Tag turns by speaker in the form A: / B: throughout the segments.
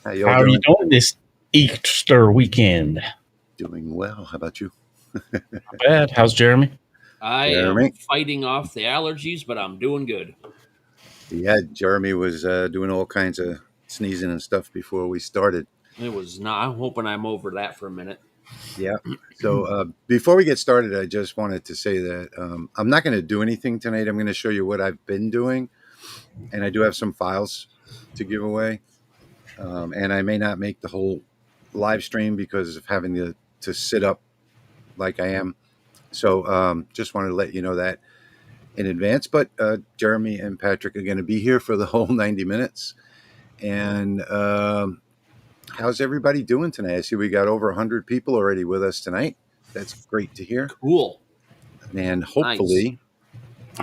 A: How y'all
B: How are you
A: doing?
B: doing this Easter weekend?
A: Doing well. How about you,
B: Not bad. How's Jeremy?
C: I am
A: Jeremy?
C: fighting off the allergies, but I'm doing good.
A: Yeah, Jeremy was doing all kinds of sneezing and stuff before we started.
C: It was not. I'm hoping I'm over that for a minute.
A: Yeah. So before we get started, I just wanted to say that I'm not going to do anything tonight. I'm going to show you what I've been doing, and I do have some files to give away. And I may not make the whole live stream because of having to sit up like I am. So just wanted to let you know that in advance. But Jeremy and Patrick are going to be here for the whole 90 minutes. And how's everybody doing tonight? I see we got over 100 people already with us tonight. That's great to hear.
C: Cool.
A: And
C: Nice.
A: hopefully,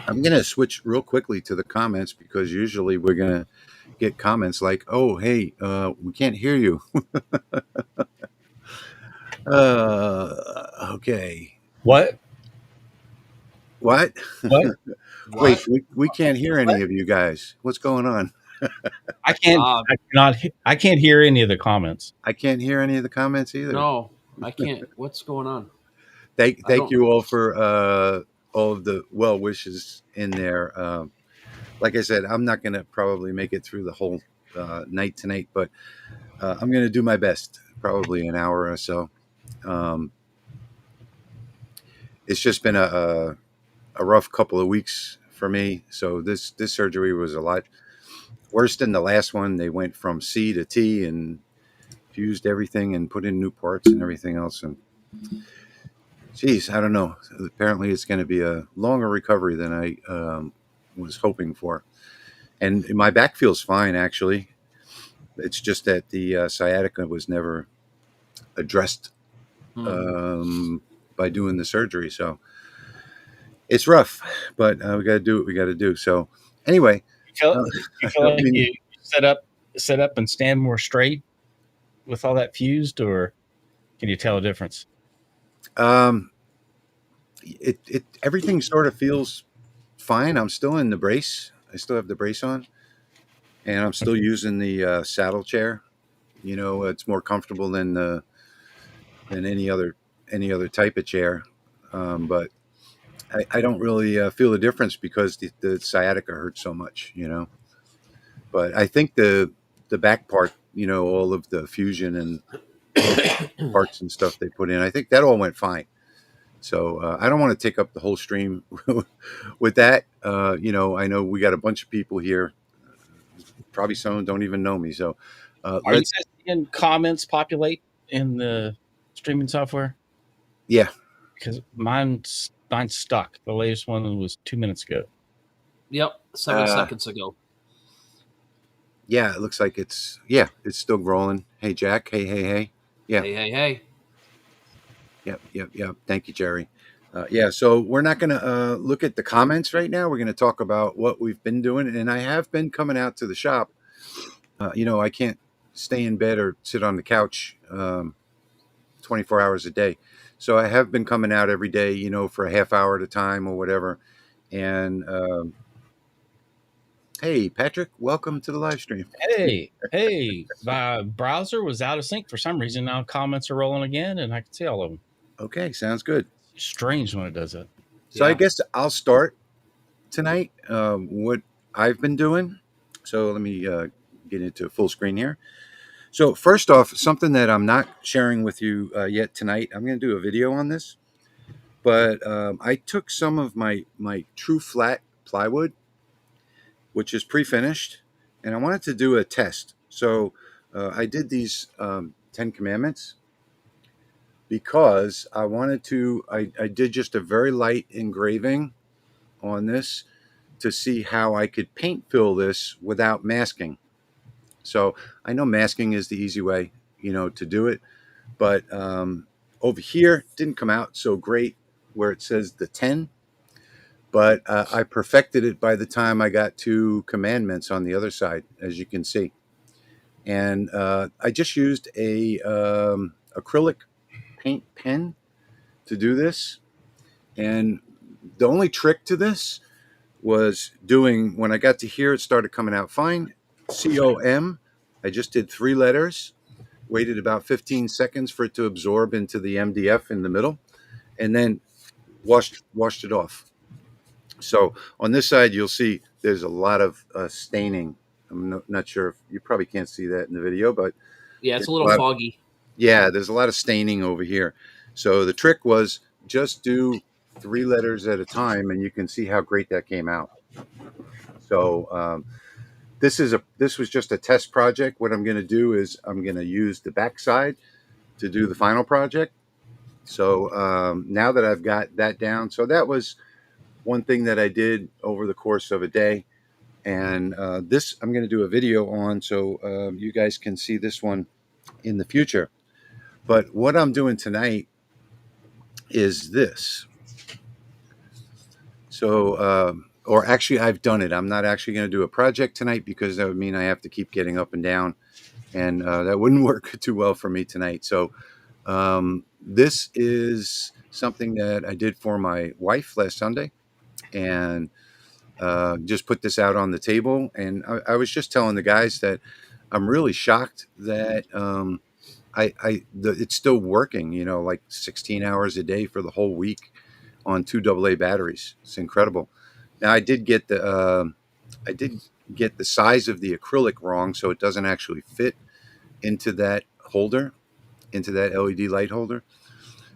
A: I'm going to switch real quickly to the comments because usually we're going to get comments like, oh, hey, we can't hear you. Okay.
B: What?
A: What?
B: What?
A: Wait,
C: What?
A: we can't hear any of you guys. What's going on?
B: I can't.
C: Uh,
B: I cannot. I can't hear any of the comments.
A: I can't hear any of the comments either.
C: no, I can't. What's going on?
A: Thank you all for all of the well wishes in there. Like I said, I'm not going to probably make it through the whole night tonight, but I'm going to do my best. Probably an hour or so. It's just been a rough couple of weeks for me. So this surgery was a lot worse than the last one. They went from C to T and fused everything and put in new parts and everything else. And geez, I don't know. Apparently, it's going to be a longer recovery than I was hoping for. And my back feels fine, actually. It's just that the sciatica was never addressed by doing the surgery. So it's rough, but we got to do what we got to do. So anyway,
B: You feel
A: I
B: like
A: mean,
B: you set up and stand more straight with all that fused, or can you tell a difference?
A: it everything sort of feels fine. I'm still in the brace. I still have the brace on, and I'm still using the saddle chair. You know, it's more comfortable than any other type of chair. But I don't really feel the difference because the sciatica hurts so much. You know, but I think the back part, you know, all of the fusion and parts and stuff they put in, I think that all went fine. So I don't want to take up the whole stream with that. You know, I know we got a bunch of people here. Probably some don't even know me. So
B: Are you
A: let's,
B: guys seeing comments populate in the streaming software?
A: yeah.
B: Because mine's stuck. The latest one was 2 minutes ago.
C: Yep, 7 seconds ago.
A: Yeah, it looks like it's still rolling. Hey, Jack. Hey. Yeah.
C: Hey.
A: Yep. Thank you, Jerry. Yeah, so we're not going to look at the comments right now. We're going to talk about what we've been doing. And I have been coming out to the shop. You know, I can't stay in bed or sit on the couch 24 hours a day. So I have been coming out every day, you know, for a half hour at a time or whatever. And hey, Patrick, welcome to the live stream.
B: Hey, my browser was out of sync for some reason. Now comments are rolling again, and I can see all of them.
A: Okay, sounds good.
B: It's strange when it does it.
A: So I guess I'll start tonight. What I've been doing. So let me get into full screen here. So first off, something that I'm not sharing with you yet tonight. I'm going to do a video on this, but I took some of my true flat plywood, which is pre-finished, and I wanted to do a test. So I did these 10 commandments because I wanted to. I did just a very light engraving on this to see how I could paint fill this without masking. So I know masking is the easy way, you know, to do it, but over here didn't come out so great where it says the 10, but I perfected it by the time I got to commandments on the other side, as you can see. And I just used a acrylic paint pen to do this. And the only trick to this was doing, when I got to here, it started coming out fine. COM, I just did 3 letters, waited about 15 seconds for it to absorb into the MDF in the middle, and then washed it off. So on this side, you'll see there's a lot of staining. I'm not sure if you probably can't see that in the video, but
C: Yeah, it's
A: there's
C: a little foggy.
A: yeah, there's a lot of staining over here. So the trick was just do 3 letters at a time, and you can see how great that came out. So this was just a test project. What I'm going to do is I'm going to use the backside to do the final project. So now that I've got that down, so that was one thing that I did over the course of a day. And this I'm going to do a video on, so you guys can see this one in the future. But what I'm doing tonight is this. So, or actually, I've done it. I'm not actually going to do a project tonight because that would mean I have to keep getting up and down, and that wouldn't work too well for me tonight. So, this is something that I did for my wife last Sunday, and just put this out on the table. And I was just telling the guys that I'm really shocked that it's still working. You know, like 16 hours a day for the whole week on 2 AA batteries. It's incredible. Now I did get the size of the acrylic wrong, so it doesn't actually fit into that holder, into that LED light holder.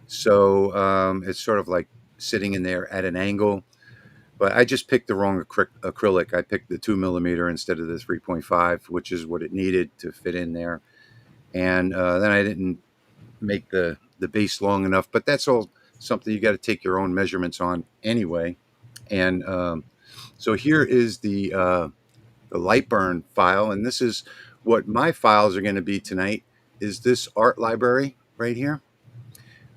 A: So it's sort of like sitting in there at an angle. But I just picked the wrong acrylic. I picked the 2mm instead of the 3.5, which is what it needed to fit in there. And then I didn't make the base long enough. But that's all something you got to take your own measurements on anyway. And so here is the Lightburn file, and this is what my files are going to be tonight. Is this art library right here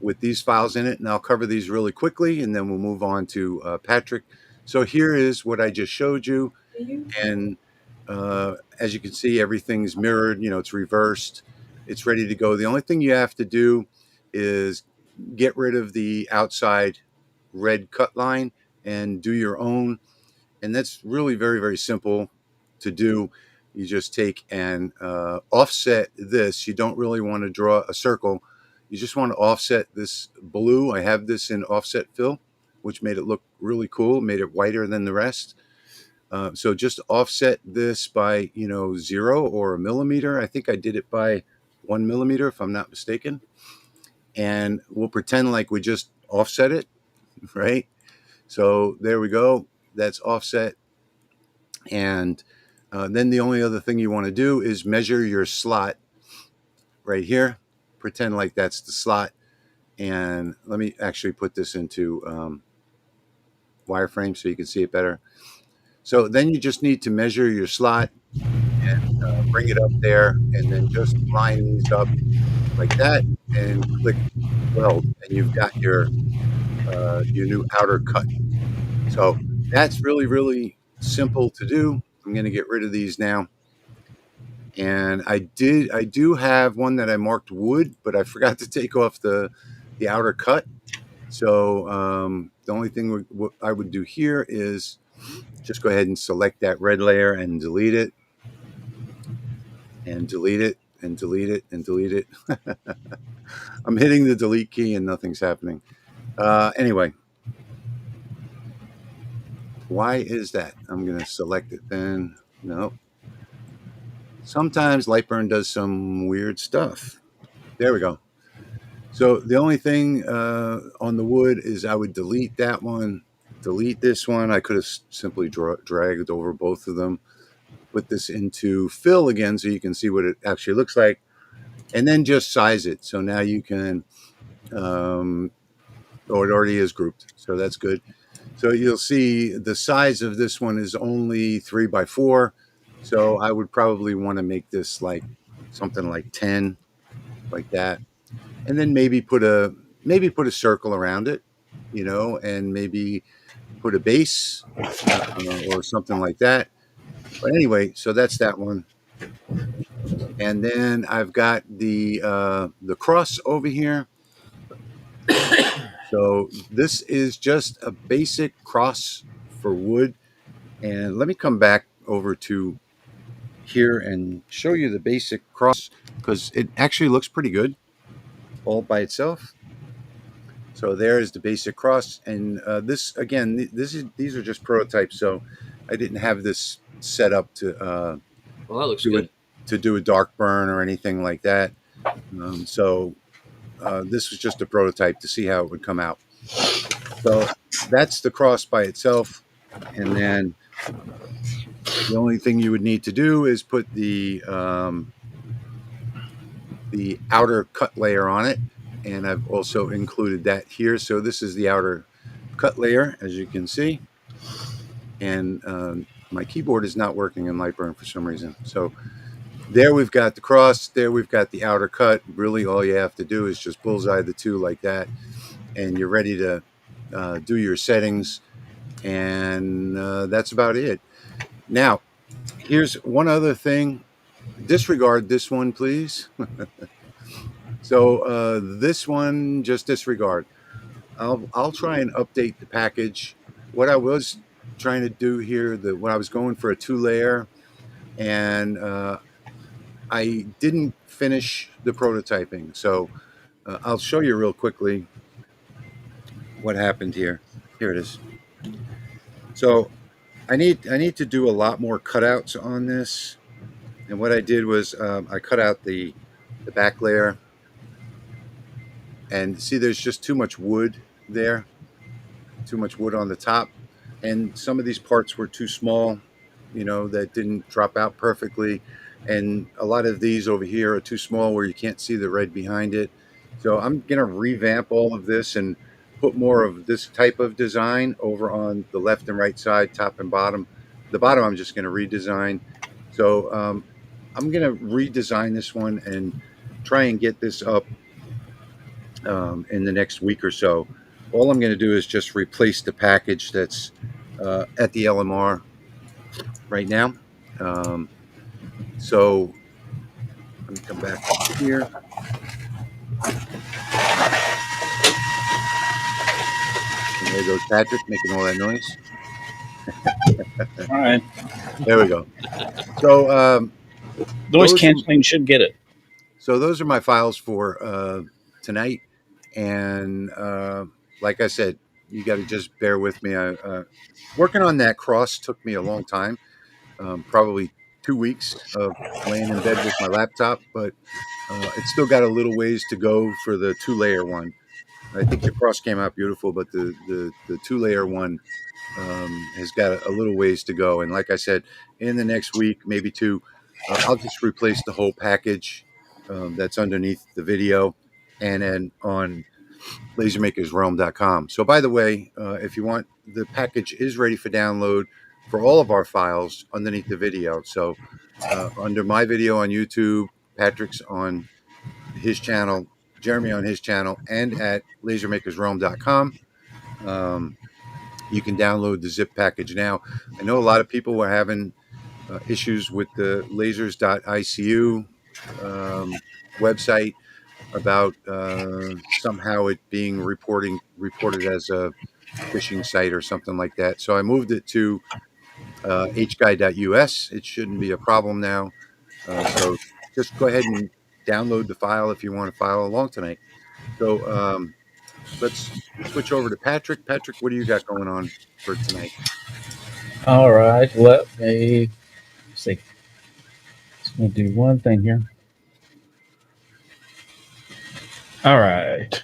A: with these files in it, and I'll cover these really quickly, and then we'll move on to Patrick. So here is what I just showed you, and as you can see, everything's mirrored. You know, it's reversed. It's ready to go. The only thing you have to do is get rid of the outside red cut line and do your own. And that's really very, very simple to do. You just take and offset this. You don't really want to draw a circle. You just want to offset this blue. I have this in offset fill, which made it look really cool, made it whiter than the rest. So just offset this by, 0 or a millimeter. I think I did it by 1 millimeter, if I'm not mistaken. And we'll pretend like we just offset it, right? So there we go. That's offset. And then the only other thing you want to do is measure your slot right here. Pretend like that's the slot. And let me actually put this into wireframe so you can see it better. So then you just need to measure your slot and bring it up there, and then just line these up like that and click weld, and you've got your new outer cut. So that's really, really simple to do. I'm going to get rid of these now. And I do have one that I marked wood, but I forgot to take off the outer cut. So the only thing what I would do here is just go ahead and select that red layer and delete it, and delete it, and delete it, and delete it. I'm hitting the delete key and nothing's happening. Anyway, why is that? I'm going to select it then. No. Sometimes Lightburn does some weird stuff. There we go. So the only thing on the wood is I would delete that one, delete this one. I could have simply dragged over both of them, put this into fill again so you can see what it actually looks like, and then just size it. So now you can, it already is grouped, so that's good. So you'll see the size of this one is only 3x4. So I would probably want to make this like something like 10, like that. And then maybe put a circle around it, and maybe put a base or something like that. But anyway, so that's that one. And then I've got the cross over here. So this is just a basic cross for wood. And let me come back over to here and show you the basic cross, because it actually looks pretty good all by itself. So there's the basic cross, and this again, these are just prototypes, so I didn't have this set up to
C: Well, that looks
A: do
C: good.
A: it to do a dark burn or anything like that. So this was just a prototype to see how it would come out. So that's the cross by itself, and then the only thing you would need to do is put the outer cut layer on it, and I've also included that here. So this is the outer cut layer, as you can see, and my keyboard is not working in Lightburn for some reason. So there we've got the cross, there we've got the outer cut. Really all you have to do is just bullseye the two like that, and you're ready to do your settings, and that's about it. Now, here's one other thing. Disregard this one, please. So this one, just disregard. I'll try and update the package. What I was trying to do here, when I was going for a 2-layer, and I didn't finish the prototyping. So I'll show you real quickly what happened here. Here it is. So I need to do a lot more cutouts on this. And what I did was I cut out the back layer, and see there's just too much wood there, too much wood on the top, and some of these parts were too small, that didn't drop out perfectly, and a lot of these over here are too small where you can't see the red behind it. So I'm gonna revamp all of this and put more of this type of design over on the left and right side, top and bottom. The bottom I'm just gonna redesign. So I'm gonna redesign this one and try and get this up in the next week or so. All I'm going to do is just replace the package that's at the LMR right now. So let me come back here. And there goes Patrick making all that noise.
B: All right.
A: There we go. So
B: Noise canceling should get it.
A: So those are my files for tonight. And like I said, you got to just bear with me. Working on that cross took me a long time, probably 2 weeks of laying in bed with my laptop, but it's still got a little ways to go for the 2-layer one. I think the cross came out beautiful, but the 2-layer one has got a little ways to go. And like I said, in the next week, maybe 2, I'll just replace the whole package that's underneath the video, and then on LaserMakersRealm.com. So by the way, if you want, the package is ready for download for all of our files underneath the video. So under my video on YouTube, Patrick's on his channel, Jeremy on his channel, and at LaserMakersRealm.com. You can download the zip package now. I know a lot of people were having issues with the lasers.icu website about somehow it being reported as a phishing site or something like that. So I moved it to hguy.us. It shouldn't be a problem now. So just go ahead and download the file if you want to file along tonight. So let's switch over to Patrick. Patrick, what do you got going on for tonight?
B: All right. Let me see. Just going to do one thing here. All right.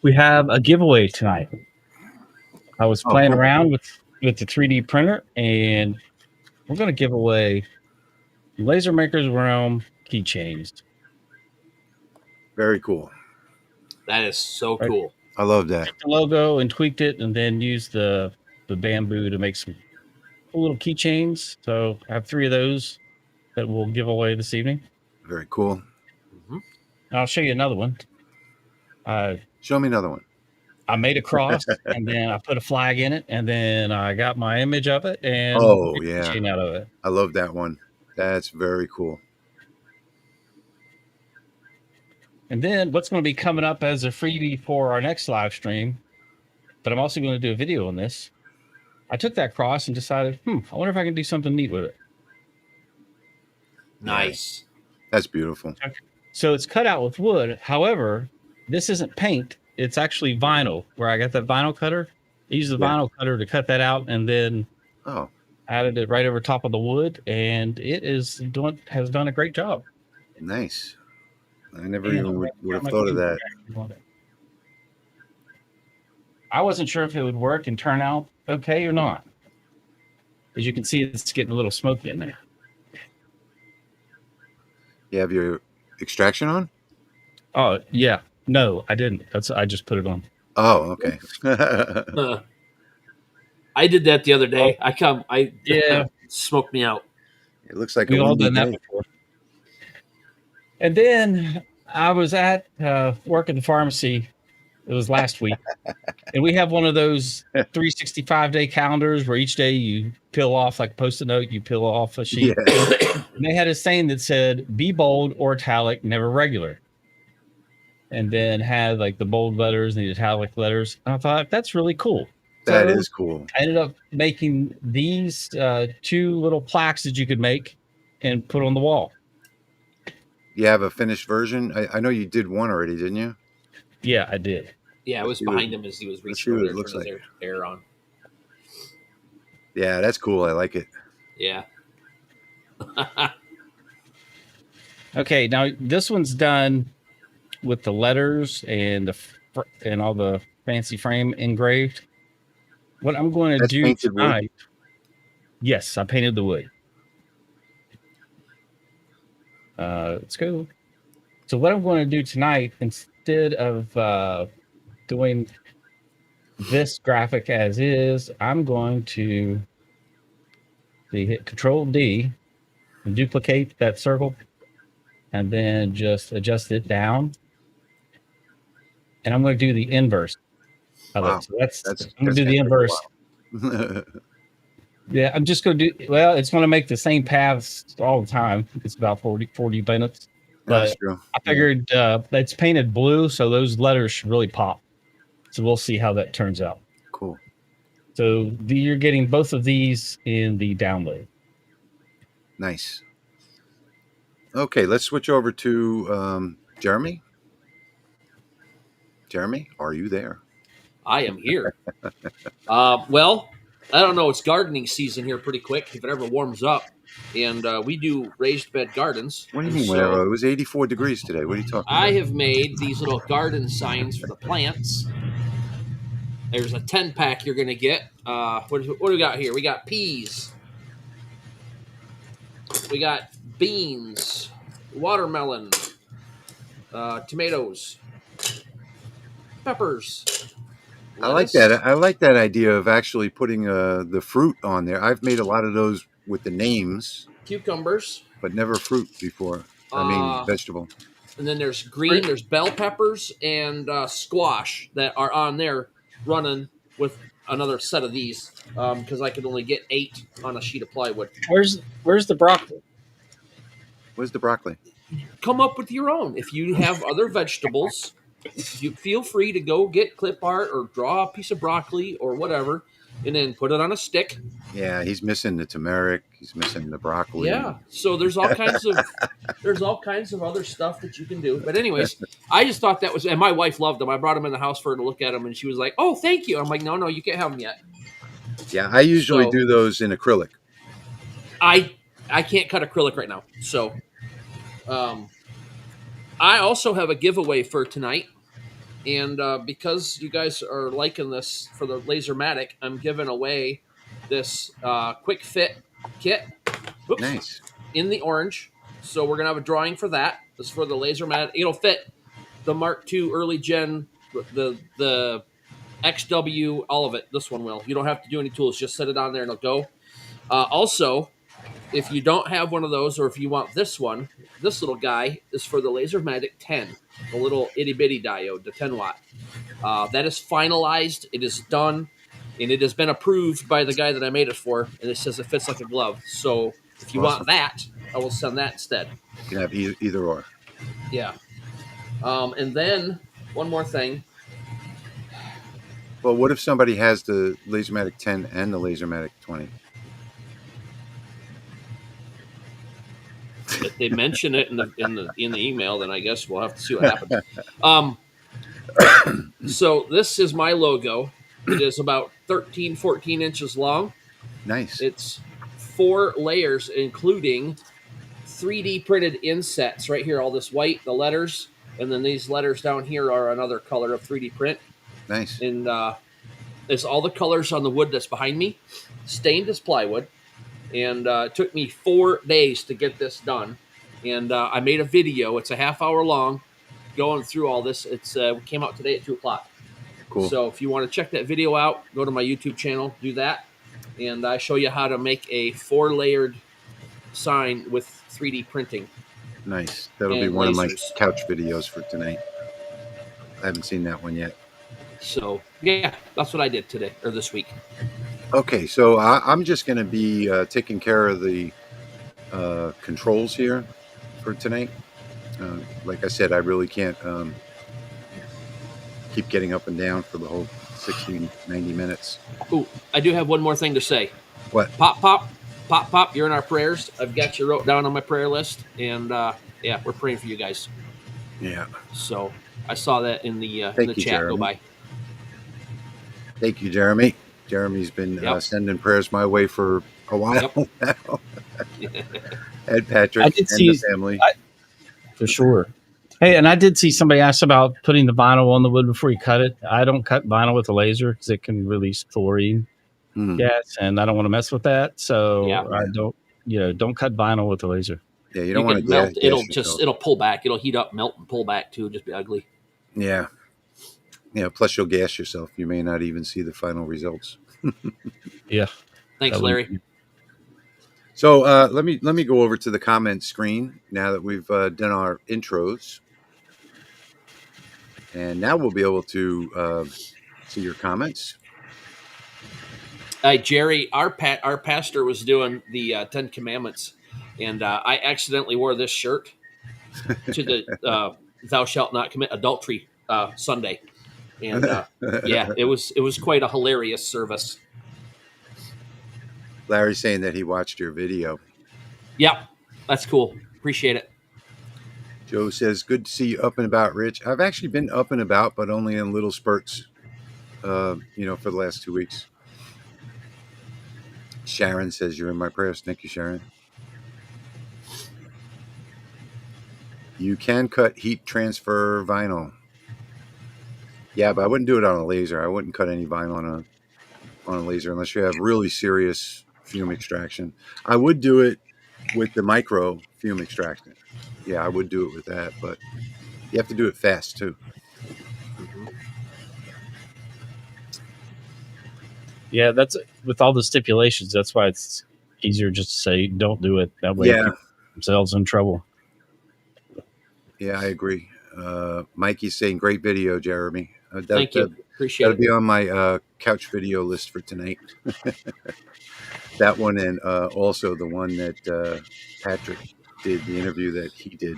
B: We have a giveaway tonight. I was playing around with the 3D printer, and we're going to give away Laser Makers Realm keychains.
A: Very cool.
C: That is so cool.
A: I love that.
B: Took the logo and tweaked it, and then used the bamboo to make some cool little keychains. So I have 3 of those that we'll give away this evening.
A: Very cool.
C: Mm-hmm.
B: I'll show you another one.
A: Show me another one.
B: I made a cross, and then I put a flag in it, and then I got my image of it, and
A: made a
B: keychain out of it.
A: I love that one. That's very cool.
B: And then what's going to be coming up as a freebie for our next live stream, but I'm also going to do a video on this. I took that cross and decided, I wonder if I can do something neat with it.
C: Nice.
A: That's beautiful.
B: So it's cut out with wood. However, this isn't paint. It's actually vinyl, where I got that vinyl cutter. I used the vinyl cutter to cut that out and then added it right over top of the wood. And it has done a great job.
A: Nice. I never even would have thought of that.
B: I wasn't sure if it would work and turn out okay or not. As you can see, it's getting a little smoky in there.
A: You have your extraction on?
B: Oh, yeah. No, I didn't. I just put it on.
A: Oh, okay.
C: I did that the other day. Smoked me out.
A: It looks like
B: we've all done that before. And then I was at work at the pharmacy. It was last week. And we have one of those 365-day calendars where each day you peel off, like a Post-it note, you peel off a sheet. Yeah. And they had a saying that said, be bold or italic, never regular. And then had like the bold letters and the italic letters. And I thought, that's really cool.
A: That is cool.
B: I ended up making these 2 little plaques that you could make and put on the wall.
A: You have a finished version? I know you did one already, didn't you?
B: Yeah, I did.
C: Yeah, I was behind him as he was reaching over there, turning his air on.
A: Yeah, that's cool. I like it.
C: Yeah.
B: Okay, now this one's done with the letters and all the fancy frame engraved. What I'm going to do tonight, yes, I painted the wood. Let's go. So what I'm going to do tonight, instead of doing this graphic as is, I'm going to hit Control D and duplicate that circle, and then just adjust it down. And I'm going to do the inverse of it. So I'm going to do the inverse. Yeah, I'm just going to do, it's going to make the same paths all the time. It's about 40 minutes. But I figured it's painted blue, so those letters should really pop. So we'll see how that turns out.
A: Cool.
B: So you're getting both of these in the download.
A: Nice. Okay, let's switch over to Jeremy. Jeremy, are you there?
C: I am here. Well, I don't know. It's gardening season here pretty quick if it ever warms up. And we do raised bed gardens.
A: What do you mean whenever? It was 84 degrees today. What are you talking about?
C: I have made these little garden signs for the plants. There's a 10-pack you're going to get. What do we got here? We got peas. We got beans, watermelon, tomatoes, peppers.
A: I like that. I like that idea of actually putting the fruit on there. I've made a lot of those with the names.
C: Cucumbers.
A: But never fruit before. I mean, vegetable.
C: And then there's green, there's bell peppers and squash that are on there running with another set of these because I could only get 8 on a sheet of plywood.
B: Where's the broccoli?
A: Where's the broccoli?
C: Come up with your own. If you have other vegetables, you feel free to go get clip art or draw a piece of broccoli or whatever, and then put it on a stick.
A: Yeah, he's missing the turmeric. He's missing the broccoli.
C: Yeah, so there's all kinds of other stuff that you can do. But anyways, I just thought that was, and my wife loved them. I brought them in the house for her to look at them, and she was like, "Oh, thank you." I'm like, "No, you can't have them yet."
A: Yeah, I usually do those in acrylic.
C: I can't cut acrylic right now, so I also have a giveaway for tonight. And because you guys are liking this for the LaserMATIC, I'm giving away this quick fit kit. Oops,
A: nice.
C: In the orange. So we're going to have a drawing for that. This is for the LaserMATIC. It'll fit the Mark II early gen, the XW, all of it. This one will. You don't have to do any tools. Just set it on there and it'll go. Also, if you don't have one of those, or if you want this one, this little guy is for the LaserMATIC 10, the little itty-bitty diode, the 10 watt. That is finalized. It is done, and it has been approved by the guy that I made it for, and it says it fits like a glove. So if you want that, I will send that instead.
A: You can have either or.
C: Yeah. And then, one more thing.
A: Well, what if somebody has the LaserMATIC 10 and the LaserMATIC 20?
C: if they mention it in the email, then I guess we'll have to see what happens. So this is my logo. It is about 13, 14 inches long.
A: Nice.
C: It's 4 layers, including 3D printed insets right here. All this white, the letters, and then these letters down here are another color of 3D print.
A: Nice.
C: And it's all the colors on the wood that's behind me, stained as plywood. And it took me 4 days to get this done. And I made a video. It's a half-hour long, going through all this. It's came out today at 2:00.
A: Cool.
C: So if you want to check that video out, go to my YouTube channel, do that, and I show you how to make a 4-layered sign with 3D printing.
A: Nice. That'll be
C: And
A: one of my
C: lasers.
A: couch videos for tonight. I haven't seen that one yet.
C: So yeah, that's what I did today or this week.
A: Okay, so I'm just going to be taking care of the controls here for tonight. Like I said, I really can't keep getting up and down for the whole 60, 90 minutes.
C: Ooh, I do have one more thing to say.
A: What?
C: Pop, pop, pop, pop. You're in our prayers. I've got you wrote down on my prayer list, and yeah, we're praying for you guys.
A: Yeah.
C: So I saw that in the
A: Thank you,
C: chat
A: Jeremy.
C: go by.
A: Thank you, Jeremy. Jeremy's been sending prayers my way for a while now. Ed Patrick
B: I did
A: and
B: see-
A: the family.
B: For sure. Hey, and I did see somebody ask about putting the vinyl on the wood before you cut it. I don't cut vinyl with a laser because it can release chlorine gas, and I don't want to mess with that. So I don't cut vinyl with a laser.
A: Yeah, you don't want to
C: melt.
A: gas
C: It'll pull back. It'll heat up, melt, and pull back too. Just be ugly.
A: Yeah. Yeah. Plus, you'll gas yourself. You may not even see the final results.
B: Yeah.
C: Thanks, Larry.
A: So let me go over to the comment screen now that we've done our intros, and now we'll be able to see your comments.
C: Jerry, our pastor was doing the 10 Commandments, and I accidentally wore this shirt to the "Thou shalt not commit adultery" Sunday, and yeah, it was quite a hilarious service.
A: Larry's saying that he watched your video.
C: Yep, that's cool. Appreciate it.
A: Joe says, "Good to see you up and about, Rich." I've actually been up and about, but only in little spurts. For the last 2 weeks. Sharon says, "You're in my prayers." Thank you, Sharon. You can cut heat transfer vinyl. Yeah, but I wouldn't do it on a laser. I wouldn't cut any vinyl on a laser unless you have really serious fume extraction. I would do it with the micro fume extraction. Yeah, I would do it with that, but you have to do it fast too.
B: Yeah, that's with all the stipulations. That's why it's easier just to say don't do it. That way, people themselves in trouble.
A: Yeah, I agree. Mikey's saying, "Great video, Jeremy."
C: Thank you. Appreciate
A: That'll be on my couch video list for tonight. That one, and also the one that Patrick did, the interview that he did.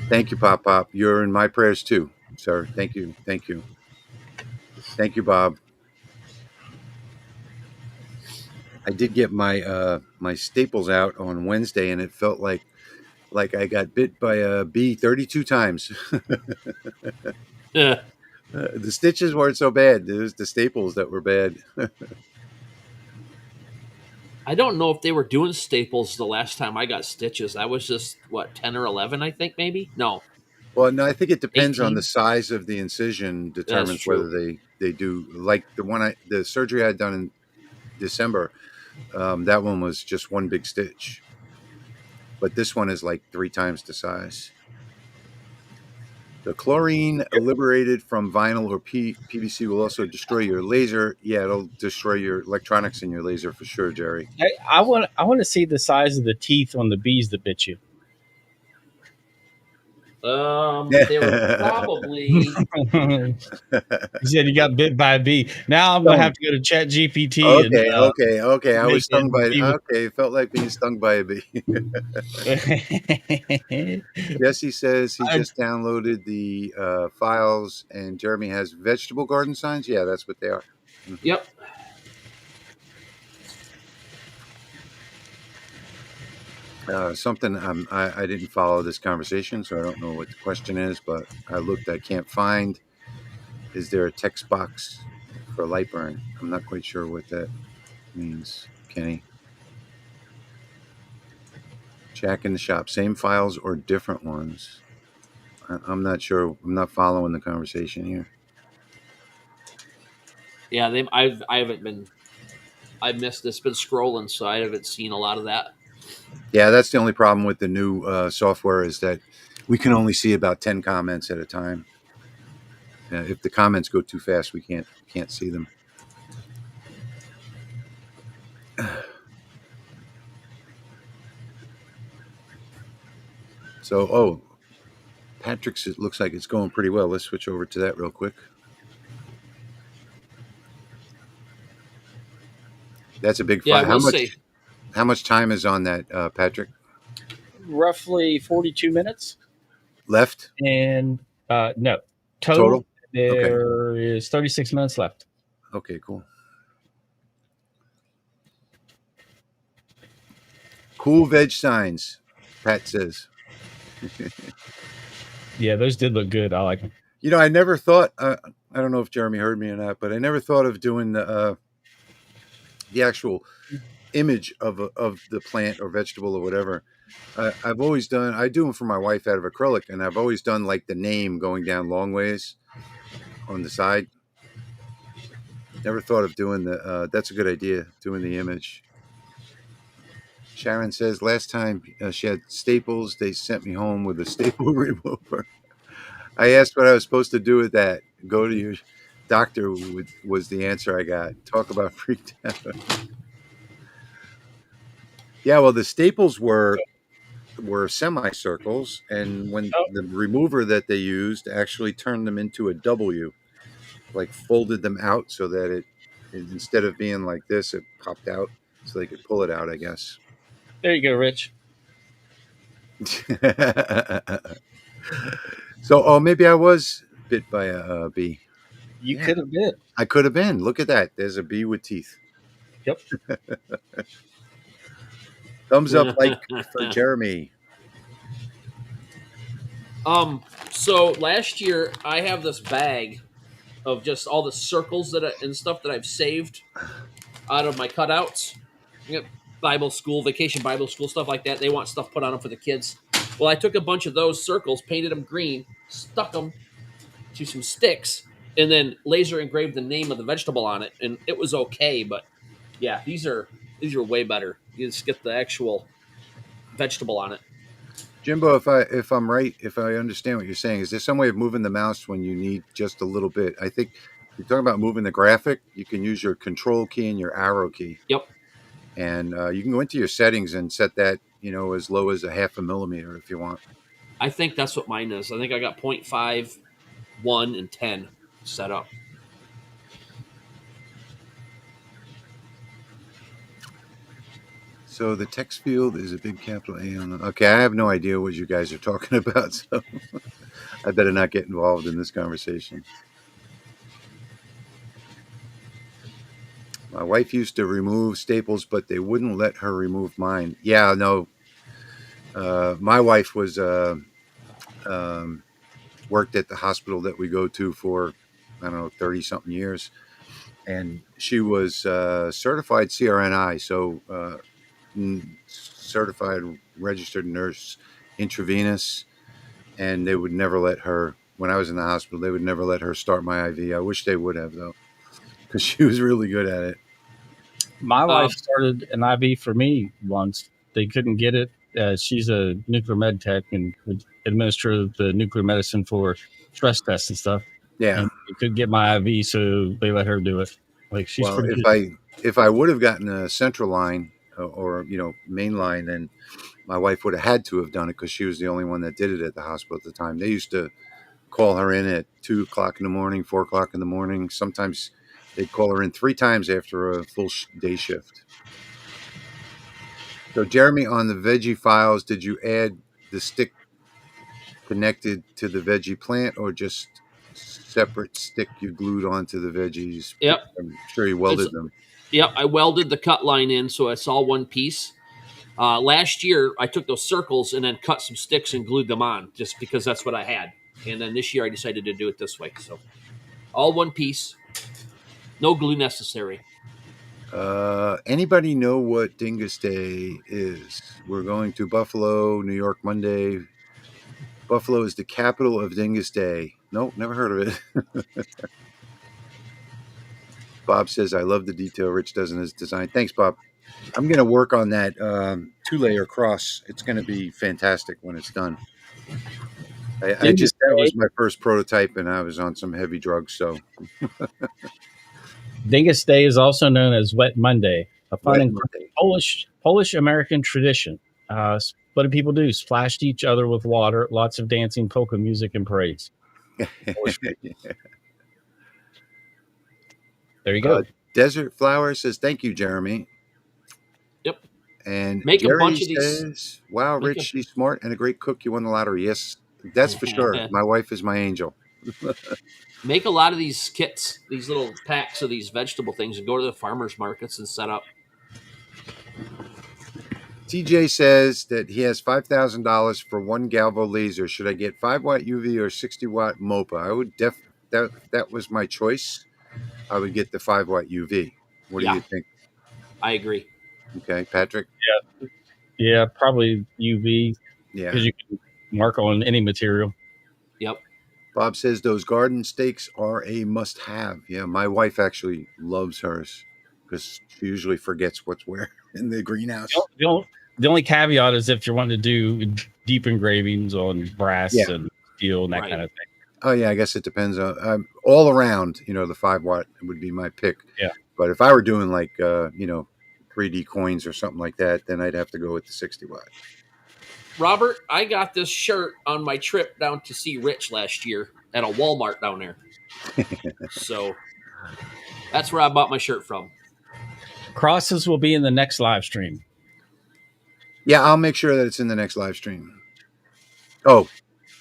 A: Thank you, Pop Pop. You're in my prayers too, sir. Thank you. Thank you. Thank you, Bob. I did get my my staples out on Wednesday, and it felt like I got bit by a bee 32 times.
C: Yeah.
A: The stitches weren't so bad. It was the staples that were bad.
C: I don't know if they were doing staples the last time I got stitches. I was just 10 or 11, I think, maybe. No.
A: Well, no, I think it depends
C: 18?
A: on the size of the incision determines whether they do, like the surgery I had done in December. That one was just one big stitch, but this one is like 3 times the size. The chlorine liberated from vinyl or PVC will also destroy your laser. Yeah, it'll destroy your electronics in your laser for sure, Jerry.
B: I want to see the size of the teeth on the bees that bit you.
C: They were probably.
B: You said you got bit by a bee. Now I'm gonna have to go to Chat GPT.
A: Okay. I was stung by. Okay, it felt like being stung by a bee. Jesse says he just downloaded the files, and Jeremy has vegetable garden signs. Yeah, that's what they are.
C: Yep.
A: Something I didn't follow this conversation, so I don't know what the question is, but I looked. I can't find. Is there a text box for Lightburn? I'm not quite sure what that means, Kenny. Jack in the shop. Same files or different ones? I'm not sure. I'm not following the conversation here.
C: Yeah, I haven't been. I missed this. Been scrolling, so I haven't seen a lot of that.
A: Yeah, that's the only problem with the new software is that we can only see about 10 comments at a time. If the comments go too fast, we can't see them. So, Patrick's, it looks like it's going pretty well. Let's switch over to that real quick. That's a big
C: Yeah,
A: file.
C: we'll see.
A: How much time is on that, Patrick?
B: Roughly 42 minutes.
A: Left?
B: And no,
A: Total?
B: there is 36 minutes left.
A: Okay, cool. Cool veg signs, Pat says.
B: Yeah, those did look good. I like them.
A: You know, I never thought, I don't know if Jeremy heard me or not, but I never thought of doing the actual image of the plant or vegetable or whatever. I've always done, I do them for my wife out of acrylic, and I've always done like the name going down long ways on the side. Never thought of doing that's a good idea, doing the image. Sharon says last time she had staples, they sent me home with a staple remover. I asked what I was supposed to do with that. Go to your doctor was the answer I got. Talk about freaked out. Yeah, well, the staples were semicircles, and when the remover that they used actually turned them into a W, like folded them out so that it instead of being like this, it popped out so they could pull it out, I guess.
B: There you go, Rich.
A: So, maybe I was bit by a bee.
B: You could have been.
A: I could have been. Look at that. There's a bee with teeth.
B: Yep.
A: Thumbs up, like for Jeremy.
C: So last year I have this bag of just all the circles and stuff that I've saved out of my cutouts. Bible school, vacation Bible school, stuff like that. They want stuff put on them for the kids. Well, I took a bunch of those circles, painted them green, stuck them to some sticks, and then laser engraved the name of the vegetable on it, and it was okay. But yeah, these are way better. You just get the actual vegetable on it.
A: Jimbo, if I'm right, if I understand what you're saying, is there some way of moving the mouse when you need just a little bit? I think you're talking about moving the graphic. You can use your control key and your arrow key.
C: Yep.
A: And you can go into your settings and set that, as low as a 0.5 millimeter if you want.
C: I think that's what mine is. I think I got 0.5, 1, and 10 set up.
A: So the text field is a big capital A on the... Okay, I have no idea what you guys are talking about, so I better not get involved in this conversation. My wife used to remove staples, but they wouldn't let her remove mine. Yeah, no. My wife was worked at the hospital that we go to for, 30-something years. And she was certified CRNI, so certified registered nurse intravenous, and they would never let her, when I was in the hospital, they would never let her start my IV. I wish they would have, though, because she was really good at it.
B: My wife started an IV for me once. They couldn't get it. She's a nuclear med tech and would administer the nuclear medicine for stress tests and stuff.
A: Yeah.
B: And they couldn't get my IV, so they let her do it. Like, she's pretty good.
A: If I would have gotten a central line or main line, then my wife would have had to have done it because she was the only one that did it at the hospital at the time. They used to call her in at 2 o'clock in the morning, 4 o'clock in the morning. Sometimes they'd call her in 3 times after a full day shift. So, Jeremy, on the veggie files, did you add the stick connected to the veggie plant or just separate stick you glued onto the veggies?
C: Yep.
A: I'm sure you welded them.
C: Yep, I welded the cut line in so it's all one piece. Last year, I took those circles and then cut some sticks and glued them on just because that's what I had. And then this year, I decided to do it this way. So all one piece, no glue necessary.
A: Anybody know what Dingus Day is? We're going to Buffalo, New York, Monday. Buffalo is the capital of Dingus Day. Nope, never heard of it. Bob says, I love the detail Rich does in his design. Thanks, Bob. I'm going to work on that 2-layer cross. It's going to be fantastic when it's done. That was my first prototype, and I was on some heavy drugs. So,
B: Dingus Day is also known as Wet Monday, a fun and
A: Monday.
B: Polish American tradition. What do people do? Splash each other with water, lots of dancing, polka music, and praise. There you go.
A: Desert Flower says, thank you, Jeremy.
C: Yep.
A: And
C: Make
A: Jerry
C: a bunch of
A: says,
C: these.
A: wow, Rich, she's smart and a great cook. You won the lottery. Yes, that's for sure. My wife is my angel.
C: Make a lot of these kits, these little packs of these vegetable things, and go to the farmers markets and set up.
A: TJ says that he has $5,000 for one Galvo laser. Should I get 5-watt UV or 60-watt MOPA? I would that was my choice. I would get the 5-watt UV. What do you think?
C: I agree.
A: Okay, Patrick?
B: Yeah, probably UV.
A: Yeah.
B: Because you can mark on any material.
C: Yep.
A: Bob says those garden stakes are a must-have. Yeah, my wife actually loves hers because she usually forgets what's where in the greenhouse.
B: The only caveat is if you're wanting to do deep engravings on brass and steel and that kind of thing.
A: Oh, yeah, I guess it depends on all around, the 5-watt would be my pick.
B: Yeah.
A: But if I were doing 3D coins or something like that, then I'd have to go with the 60-watt.
C: Robert, I got this shirt on my trip down to see Rich last year at a Walmart down there. So that's where I bought my shirt from.
B: Crosses will be in the next live stream.
A: Yeah, I'll make sure that it's in the next live stream. Oh,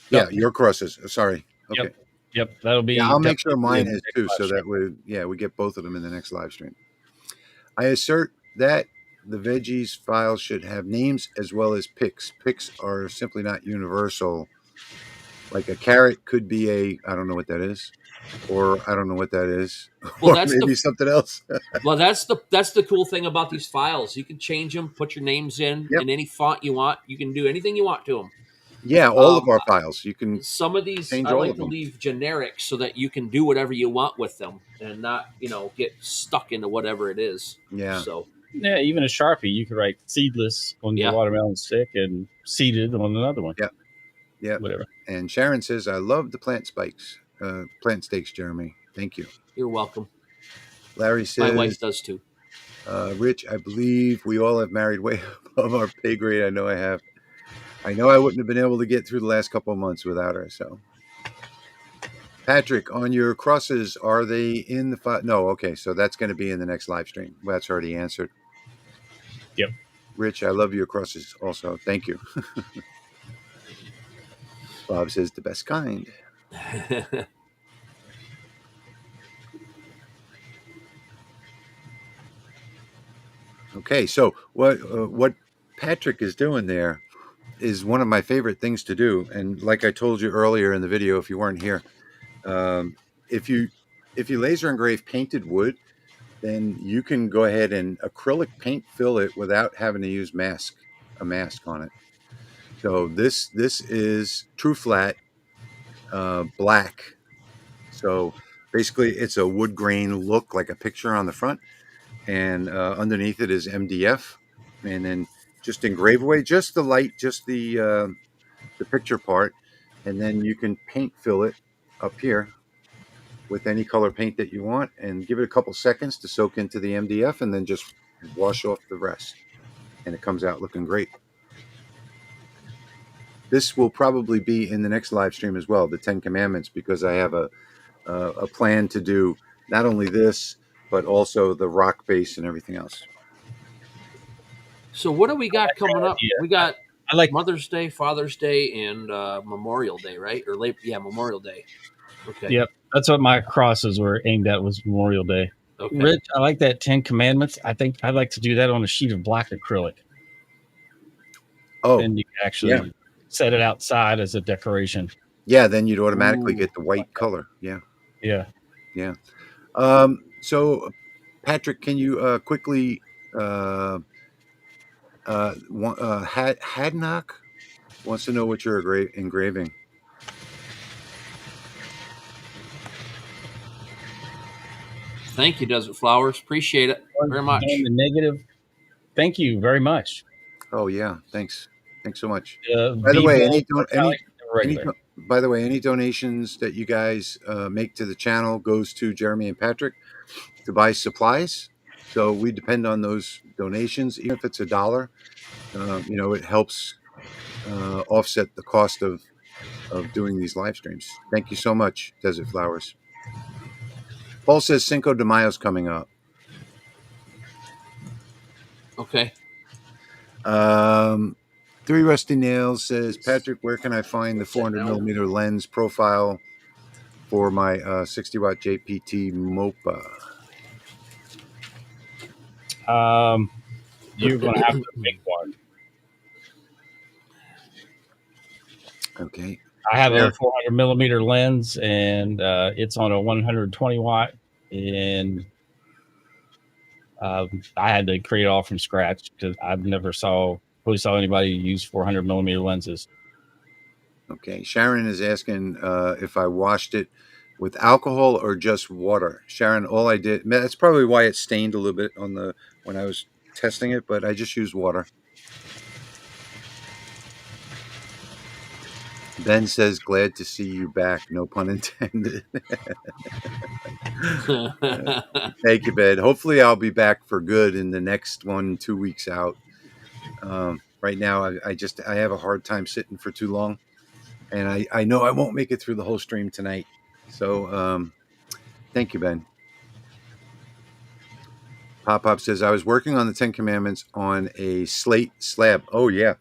A: yeah, your crosses. Sorry. Okay.
B: Yep, that'll be.
A: Yeah, I'll make sure mine is too, so that we get both of them in the next live stream. I assert that the veggies file should have names as well as pics. Pics are simply not universal. Like a carrot could be I don't know what that is, or I don't know what that is, well, or maybe something else.
C: Well, that's the cool thing about these files. You can change them, put your names in any font you want. You can do anything you want to them.
A: Yeah, all of our files. You can.
C: Some of these I like to leave generic so that you can do whatever you want with them and not, get stuck into whatever it is.
A: Yeah.
C: So.
B: Yeah, even a Sharpie, you could write seedless on the watermelon stick and seeded on another one.
A: Yeah. Yeah.
B: Whatever.
A: And Sharon says, I love the plant stakes, Jeremy. Thank you.
C: You're welcome.
A: Larry says,
C: my wife does too.
A: Rich, I believe we all have married way above our pay grade. I know I have. I know I wouldn't have been able to get through the last couple of months without her. So, Patrick, on your crosses, are they in the file? No. Okay. So that's going to be in the next live stream. Well, that's already answered.
B: Yep.
A: Rich, I love your crosses also. Thank you. Bob says the best kind. Okay. So what Patrick is doing there is one of my favorite things to do. And like I told you earlier in the video, if you weren't here, if you laser engrave painted wood, then you can go ahead and acrylic paint fill it without having to use a mask on it. So this is true flat black. So basically it's a wood grain look like a picture on the front, and underneath it is MDF, and then just engrave away just the picture part, and then you can paint fill it up here with any color paint that you want and give it a couple seconds to soak into the MDF, and then just wash off the rest, and it comes out looking great. This will probably be in the next live stream as well, the 10 Commandments, because I have a plan to do not only this but also the rock base and everything else.
C: So what do we got coming up? We got Mother's Day, Father's Day, and Memorial Day, right? Or Memorial Day. Okay.
B: Yep, that's what my crosses were aimed at, was Memorial Day.
C: Okay.
B: Rich, I like that 10 Commandments. I think I'd like to do that on a sheet of black acrylic.
A: Oh,
B: then you can actually set it outside as a decoration.
A: yeah. Then you'd automatically
C: Ooh,
A: get the white
B: like that.
A: color. Yeah,
B: Yeah.
A: yeah. So, Patrick, can you quickly Hadnock wants to know what you're engraving.
C: thank you, Desert Flowers. Appreciate it very
B: And
C: much.
B: the negative. Thank you very much.
A: Oh yeah, thanks so much. By the
B: Be
A: way,
B: bold, metallic, and regular.
A: by the way, any donations that you guys make to the channel goes to Jeremy and Patrick to buy supplies. So we depend on those donations, even if it's $1. It helps offset the cost of doing these live streams. Thank you so much, Desert Flowers. Paul says Cinco de Mayo's coming up.
C: Okay.
A: Three Rusty Nails says, Patrick, where can I find the 400 millimeter lens profile for my 60 watt JPT MOPA?
B: You're going to have to make one.
A: Okay.
B: I have a 400 millimeter lens, and it's on a 120 watt, and I had to create it all from scratch because I've never really saw anybody use 400 millimeter lenses.
A: Okay. Sharon is asking if I washed it with alcohol or just water. Sharon, all I did, that's probably why it stained a little bit when I was testing it, but I just used water. Ben says, glad to see you back. No pun intended. Thank you, Ben. Hopefully I'll be back for good in the next 2 weeks out. Right now, I have a hard time sitting for too long. And I know I won't make it through the whole stream tonight. So thank you, Ben. Pop says, I was working on the 10 Commandments on a slate slab. Oh, yeah.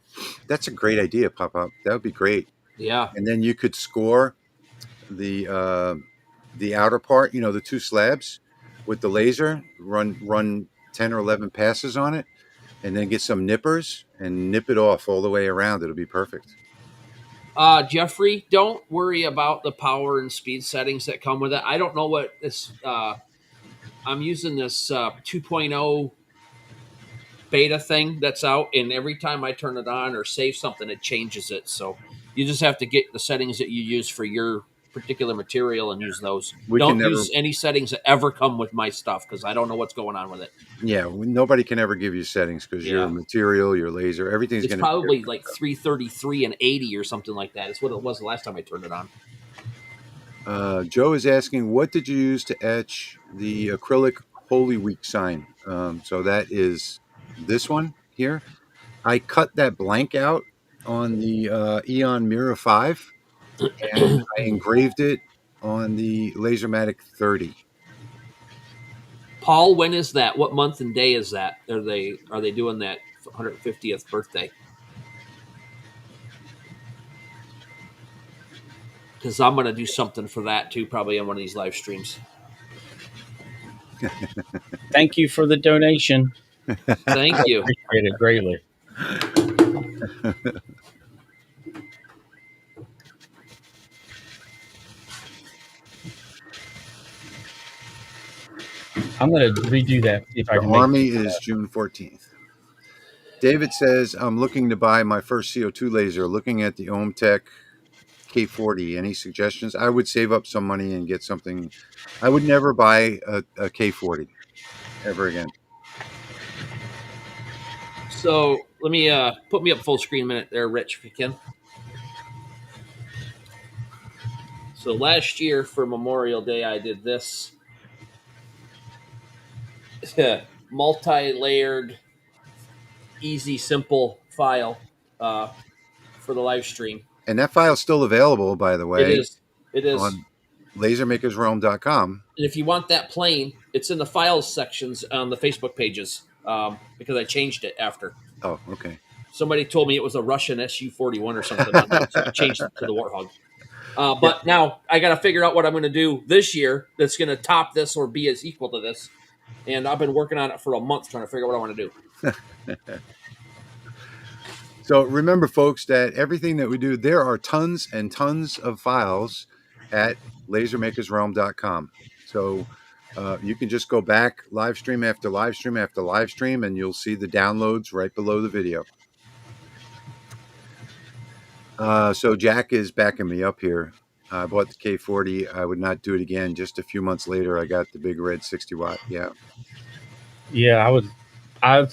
A: That's a great idea, Pop. That would be great.
C: Yeah.
A: And then you could score the outer part, the two slabs with the laser, run 10 or 11 passes on it, and then get some nippers and nip it off all the way around. It'll be perfect.
C: Jeffrey, don't worry about the power and speed settings that come with it. I don't know what this. I'm using this 2.0 beta thing that's out, and every time I turn it on or save something, it changes it. So you just have to get the settings that you use for your particular material and use those. Don't use any settings that ever come with my stuff because I don't know what's going on with it.
A: Yeah, nobody can ever give you settings because your material, your laser, everything's going to be
C: probably like 333 and 80 or something like that. It's what it was the last time I turned it on.
A: Joe is asking, what did you use to etch the acrylic Holy Week sign? So that is this one here. I cut that blank out on the Eon Mirror 5, and I engraved it on the LaserMATIC 30.
C: Paul, when is that? What month and day is that? Are they doing that 150th birthday? Because I'm going to do something for that too, probably on one of these live streams.
B: Thank you for the donation.
C: Thank you.
B: Appreciate it greatly. I'm going to redo that. See if I can
A: The Army is June 14th. David says, I'm looking to buy my first CO2 laser, looking at the OhmTech K40. Any suggestions? I would save up some money and get something. I would never buy a K40 ever again.
C: So let me put me up full screen a minute there, Rich, if you can. So last year for Memorial Day, I did this multi-layered, easy, simple file for the live stream.
A: And that file's still available, by the way.
C: It is. It is.
A: On lasermakersrealm.com.
C: And if you want that plain, it's in the files sections on the Facebook pages because I changed it after.
A: Oh, okay.
C: Somebody told me it was a Russian Su-41 or something on that, so I changed it to the Warthog. But now I got to figure out what I'm going to do this year that's going to top this or be as equal to this. And I've been working on it for a month trying to figure out what I want to do.
A: So remember, folks, that everything that we do, there are tons and tons of files at lasermakersrealm.com. So you can just go back live stream after live stream after live stream, and you'll see the downloads right below the video. So Jack is backing me up here. I bought the K40. I would not do it again. Just a few months later, I got the big red 60 watt. Yeah.
B: Yeah, I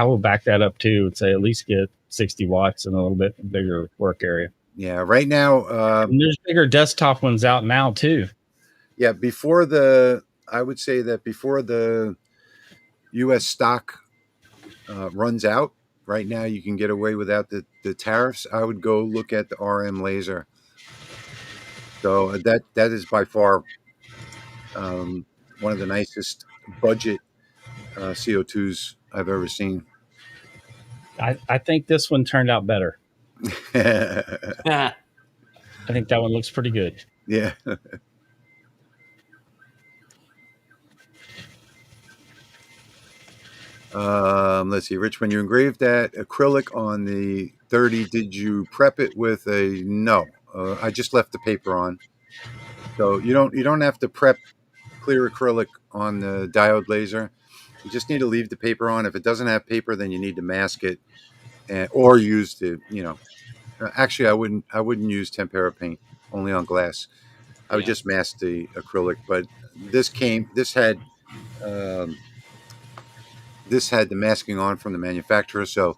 B: will back that up too and say at least get 60 watts and a little bit bigger work area.
A: Yeah. Right now,
B: And there's bigger desktop ones out now too.
A: yeah. I would say that before the U.S. stock runs out, right now you can get away without the tariffs. I would go look at the RM laser. So that is by far one of the nicest budget CO2s I've ever seen.
B: I think this one turned out better.
A: Yeah.
B: I think that one looks pretty good.
A: Let's see, Rich, when you engraved that acrylic on the 30, did you prep it with a no? I just left the paper on. So you don't have to prep clear acrylic on the diode laser. You just need to leave the paper on. If it doesn't have paper, then you need to mask it, or use the actually I wouldn't use tempera paint, only on glass. I would just mask the acrylic. But this had the masking on from the manufacturer, so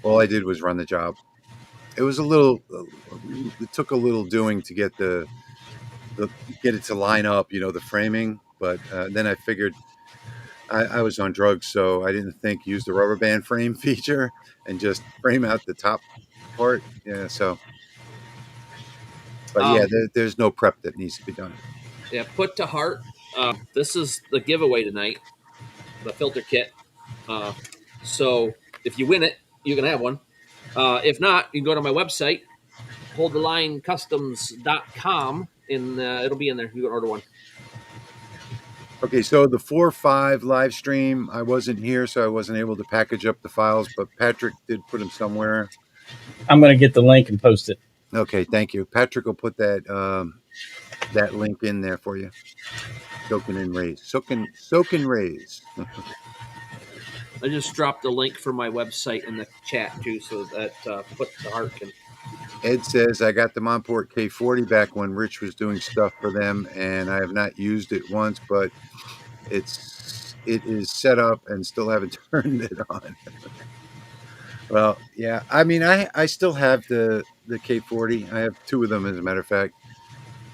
A: all I did was run the job. It was it took a little doing to get get it to line up, the framing. But then I figured I was on drugs, so I didn't use the rubber band frame feature and just frame out the top part. Yeah, so. But yeah, there's no prep that needs to be done.
C: Yeah, put to heart. This is the giveaway tonight, the filter kit. So if you win it, you can have one. If not, you can go to my website, holdthelinecustoms.com, and it'll be in there. You can order one.
A: Okay, so the 4-5 live stream, I wasn't here, so I wasn't able to package up the files, but Patrick did put them somewhere.
B: I'm going to get the link and post it.
A: Okay, thank you. Patrick will put that that link in there for you. Soak and raise. Soak and raise.
C: I just dropped a link for my website in the chat too, so that put the heart can.
A: Ed says, I got the Monport K40 back when Rich was doing stuff for them, and I have not used it once, but it is set up and still haven't turned it on. Well, yeah. I mean, I still have the K40. I have two of them, as a matter of fact.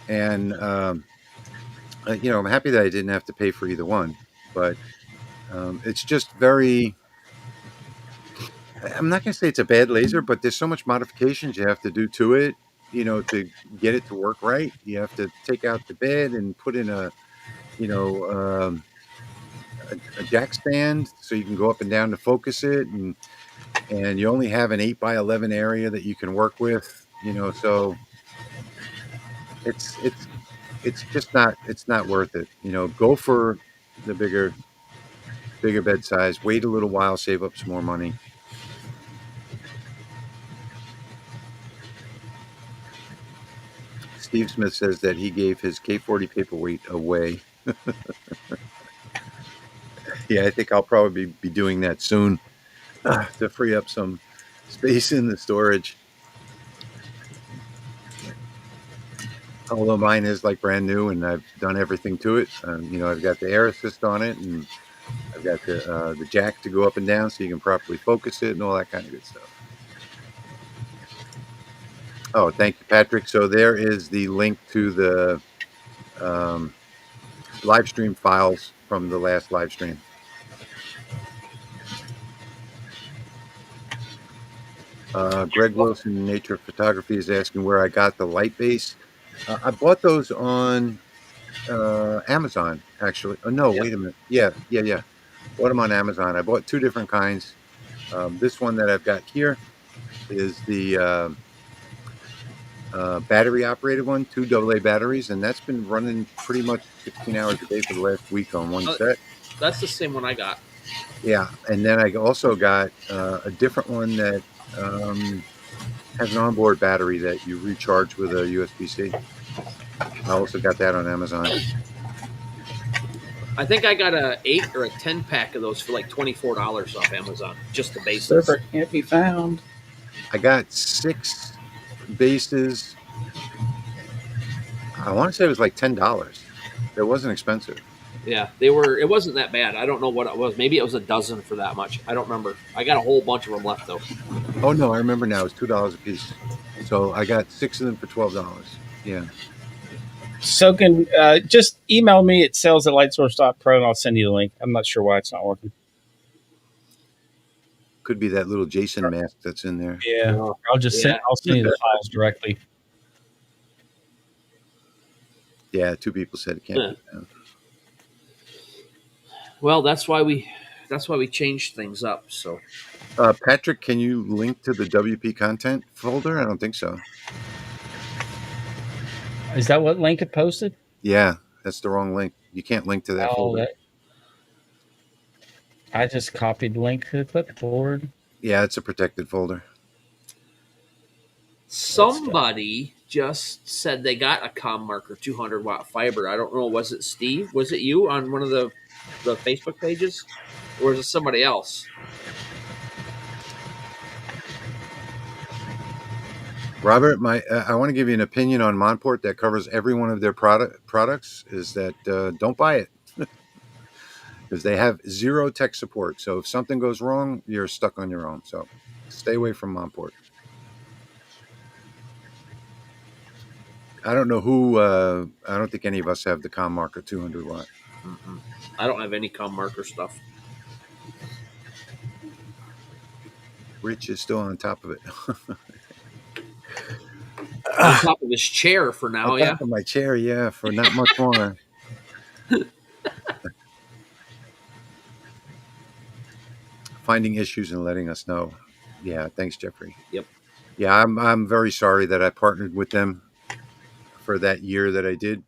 A: And, I'm happy that I didn't have to pay for either one. But it's just very... I'm not going to say it's a bad laser, but there's so much modifications you have to do to it, to get it to work right. You have to take out the bed and put in a jack stand so you can go up and down to focus it, and you only have an 8x11 area that you can work with, so it's just not worth it. Go for the bigger bed size, wait a little while, save up some more money. Steve Smith says that he gave his K40 paperweight away. Yeah, I think I'll probably be doing that soon to free up some space in the storage. Although mine is like brand new and I've done everything to it. I've got the air assist on it, and I've got the jack to go up and down so you can properly focus it and all that kind of good stuff. Oh, thank you, Patrick. So there is the link to the live stream files from the last live stream. Greg Wilson, Nature Photography, is asking where I got the light base. I bought those on Amazon, actually. Oh, no, wait a minute. Yeah. Bought them on Amazon. I bought two different kinds. This one that I've got here is the battery operated one, 2 AA batteries, and that's been running pretty much 16 hours a day for the last week on one set.
C: That's the same one I got.
A: Yeah, and then I also got a different one that Has an onboard battery that you recharge with a USB-C. I also got that on Amazon.
C: I think I got a 8 or a 10 pack of those for like $24 off Amazon, just the bases.
B: Server can't be found.
A: I got 6 bases. I want to say it was like $10. It wasn't expensive.
C: Yeah, they were. It wasn't that bad. I don't know what it was. Maybe it was a dozen for that much. I don't remember. I got a whole bunch of them left though.
A: Oh no, I remember now. It's $2 a piece. So I got 6 of them for $12. Yeah.
B: So can just email me at sales@lightsource.pro and I'll send you the link. I'm not sure why it's not working.
A: Could be that little Jason mask that's in there.
B: Yeah, I'll send you the files directly.
A: Yeah, 2 people said it can't be found.
C: Well, that's why we changed things up. So,
A: Patrick, can you link to the WP content folder? I don't think so.
B: Is that what link it posted?
A: Yeah, that's the wrong link. You can't link to that folder.
B: I just copied the link to the clipboard.
A: Yeah, it's a protected folder.
C: Somebody just said they got a comm marker 200 watt fiber. I don't know. Was it Steve? Was it you on one of the Facebook pages, or was it somebody else?
A: Robert, I want to give you an opinion on Monport that covers every one of their products. Is that don't buy it because they have 0 tech support. So if something goes wrong, you're stuck on your own. So stay away from Monport. I don't know who. I don't think any of us have the comm marker 200 watt.
C: Mm-mm. I don't have any comm marker stuff.
A: Rich is still on top of it.
C: On top of his chair for now,
A: on top of my chair, yeah, for not much longer. Finding issues and letting us know. Yeah, thanks, Jeffrey.
C: Yep.
A: Yeah, I'm very sorry that I partnered with them for that year that I did.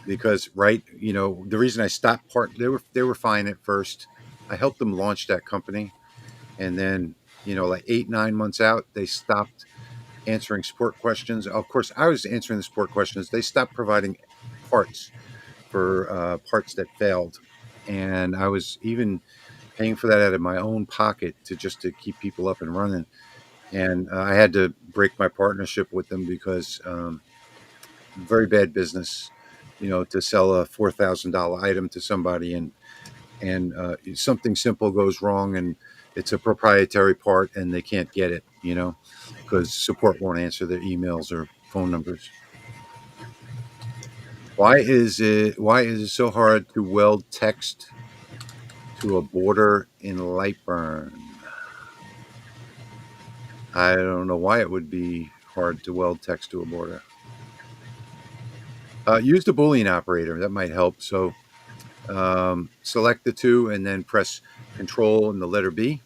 A: Because the reason I stopped they were fine at first. I helped them launch that company, and then like 8-9 months out, they stopped answering support questions. Of course, I was answering the support questions. They stopped providing parts for parts that failed, and I was even paying for that out of my own pocket to keep people up and running. And I had to break my partnership with them because very bad business, to sell a $4,000 item to somebody and something simple goes wrong and it's a proprietary part and they can't get it, because support won't answer their emails or phone numbers. Why is it so hard to weld text to a border in Lightburn? I don't know why it would be hard to weld text to a border. Use the Boolean operator. That might help. So select the 2 and then press Control and the letter B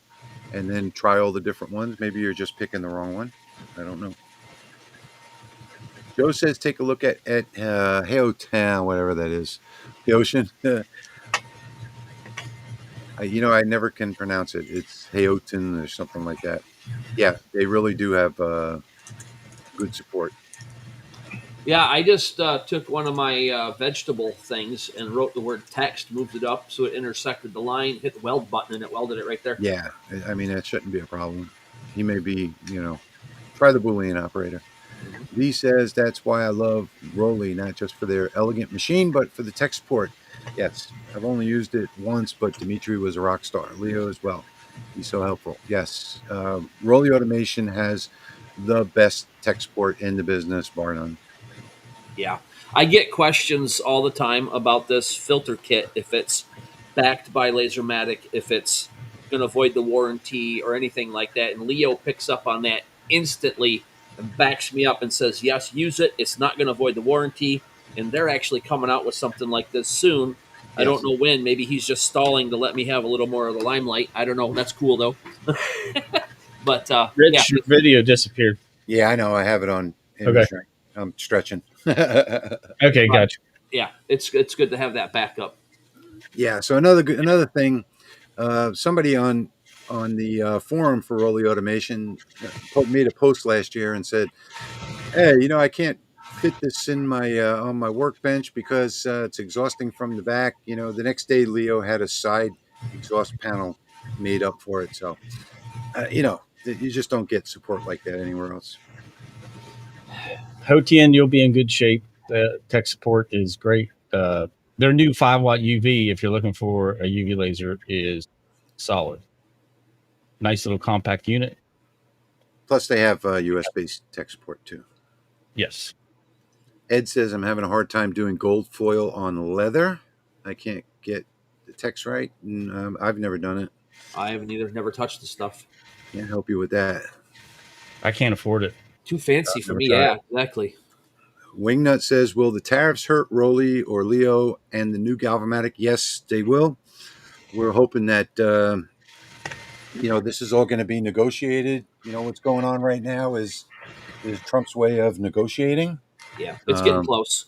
A: and then try all the different ones. Maybe you're just picking the wrong one. I don't know. Joe says take a look at Hayotan, whatever that is. The ocean. I never can pronounce it. It's Hayotan or something like that. Yeah, they really do have good support.
C: Yeah, I just took one of my vegetable things and wrote the word text, moved it up so it intersected the line, hit the weld button, and it welded it right there.
A: Yeah, I mean, that shouldn't be a problem. He may be, try the Boolean operator. Lee says that's why I love Rolly, not just for their elegant machine, but for the tech support. Yes, I've only used it once, but Dimitri was a rock star. Leo as well. He's so helpful. Yes, Rolly Automation has the best tech support in the business, bar none.
C: Yeah. I get questions all the time about this filter kit, if it's backed by LaserMATIC, if it's going to void the warranty or anything like that. And Leo picks up on that instantly and backs me up and says, yes, use it. It's not going to void the warranty. And they're actually coming out with something like this soon. Yes. I don't know when. Maybe he's just stalling to let me have a little more of the limelight. I don't know. That's cool, though. But
B: Rich, your video disappeared.
A: Yeah, I know. I have it on.
B: Okay.
A: I'm stretching.
B: Okay, gotcha.
C: Yeah, it's good to have that backup.
A: Yeah. So another thing, somebody on on the forum for Rolly Automation made a post last year and said, "Hey, I can't fit this in my on my workbench because it's exhausting from the back." The next day, Leo had a side exhaust panel made up for it. So, you just don't get support like that anywhere else.
B: Hotian, you'll be in good shape. Tech support is great. Their new 5-watt UV, if you're looking for a UV laser, is solid. Nice little compact unit.
A: Plus, they have US-based tech support too.
B: Yes.
A: Ed says, "I'm having a hard time doing gold foil on leather. I can't get the text right. And, I've never done it.
C: I haven't either. Never touched the stuff.
A: Can't help you with that."
B: I can't afford it.
C: Too fancy for
A: never
C: me.
A: tried
C: Yeah,
A: it.
C: exactly.
A: Wingnut says, "Will the tariffs hurt Rolly or Leo and the new LaserMATIC?" Yes, they will. We're hoping that this is all going to be negotiated. What's going on right now is Trump's way of negotiating.
C: Yeah, it's getting close.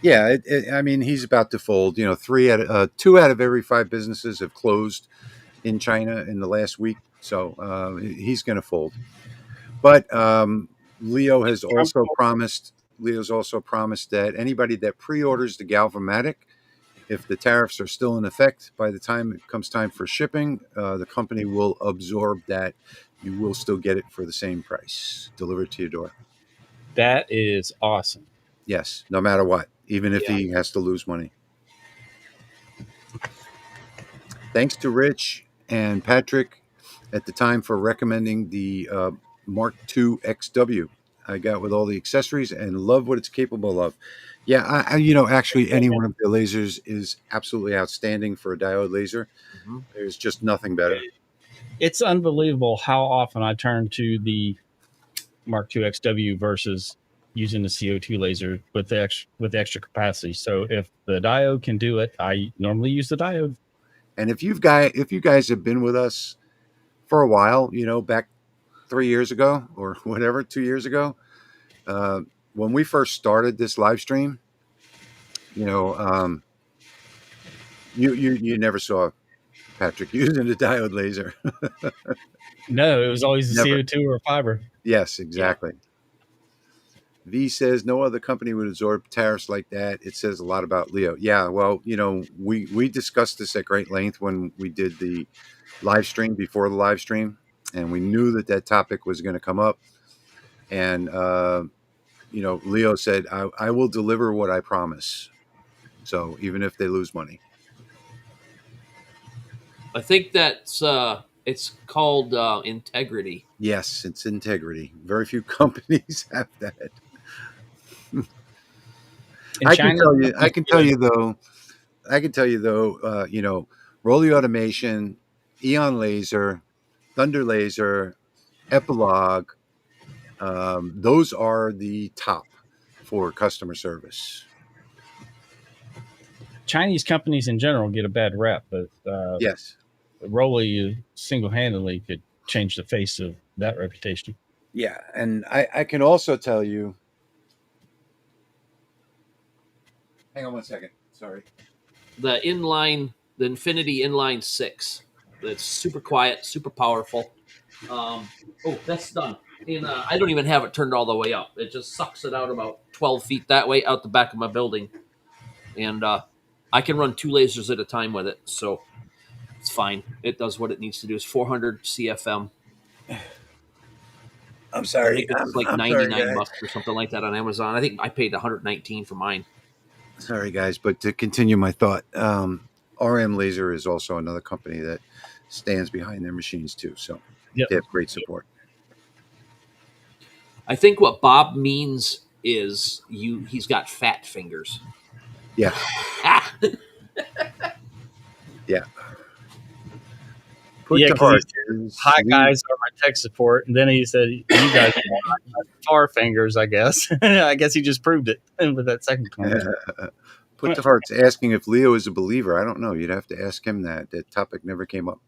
A: Yeah, I mean, he's about to fold. 2 out of every 5 businesses have closed in China in the last week, so he's going to fold. But Leo's also promised that anybody that pre-orders the LaserMATIC, if the tariffs are still in effect by the time it comes time for shipping, the company will absorb that. You will still get it for the same price, delivered to your door.
B: That is awesome.
A: Yes, no matter what, even if he has to lose money. Thanks to Rich and Patrick at the time for recommending the Mark II XW. I got with all the accessories and love what it's capable of. Yeah, actually, any one of the lasers is absolutely outstanding for a diode laser.
C: Mm-hmm.
A: There's just nothing better.
B: It's unbelievable how often I turn to the Mark II XW versus using the CO2 laser with the extra capacity. So if the diode can do it, I normally use the diode.
A: And if you guys have been with us for a while, back 3 years ago or whatever, 2 years ago, when we first started this live stream, you never saw Patrick using a diode laser.
B: No, it was always the
A: Never.
B: CO2 or fiber.
A: Yes, exactly. Yeah. V says no other company would absorb tariffs like that. It says a lot about Leo. Yeah, well, we discussed this at great length when we did the live stream before the live stream, and we knew that topic was going to come up. And Leo said, I will deliver what I promise. So even if they lose money.
C: I think that's it's called integrity.
A: Yes, it's integrity. Very few companies have that. I can tell you though, Rolly Automation, Eon Laser, Thunder Laser, Epilogue, those are the top for customer service.
B: Chinese companies in general get a bad rep, but
A: yes,
B: Rolly single-handedly could change the face of that reputation.
A: Yeah, and I can also tell you. Hang on one second. Sorry.
C: The Infinity Inline 6. It's super quiet, super powerful. That's done. And I don't even have it turned all the way up. It just sucks it out about 12 feet that way out the back of my building. And I can run 2 lasers at a time with it, so it's fine. It does what it needs to do. It's 400 CFM.
A: I'm sorry.
C: I think it's like $99 or something like that on Amazon. I think I paid $119 for mine.
A: Sorry, guys, but to continue my thought, RM Laser is also another company that stands behind their machines too. So they have great support.
C: I think what Bob means is he's got fat fingers.
A: Yeah. Yeah.
B: Hi guys, are my tech support, and then he said, "You guys are far fingers." I guess. I guess he just proved it with that second comment.
A: Put the hearts asking if Leo is a believer. I don't know. You'd have to ask him that. That topic never came up.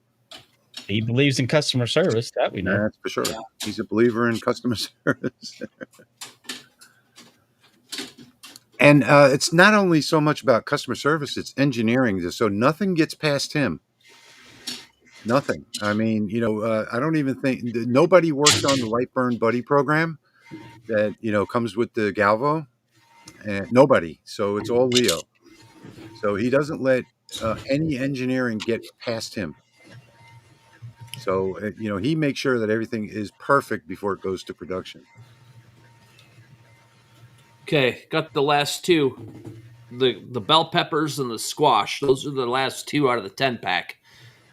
B: He believes in customer service. That we know.
A: That's for sure. Yeah. He's a believer in customer service. And it's not only so much about customer service; it's engineering. So nothing gets past him. Nothing. I mean, I don't even think nobody worked on the Lightburn Buddy program that comes with the Galvo, and nobody. So it's all Leo. So he doesn't let any engineering get past him. So he makes sure that everything is perfect before it goes to production.
C: Okay, got the last two. The bell peppers and the squash. Those are the last two out of the 10-pack.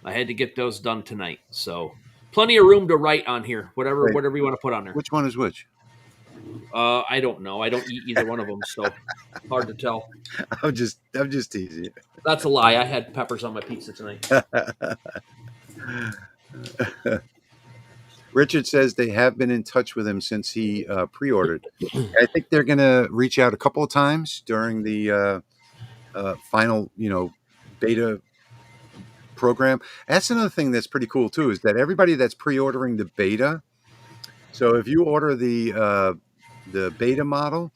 C: I had to get those done tonight. So plenty of room to write on here. Whatever
A: Wait,
C: you want to put on there.
A: which one is which?
C: I don't know. I don't eat either one of them, so hard to tell.
A: I'm just teasing
C: That's a lie. I had peppers on my pizza tonight.
A: you. Richard says they have been in touch with him since he pre-ordered. I think they're going to reach out a couple of times during the final, beta program. That's another thing that's pretty cool too, is that everybody that's pre-ordering the beta. So if you order the beta model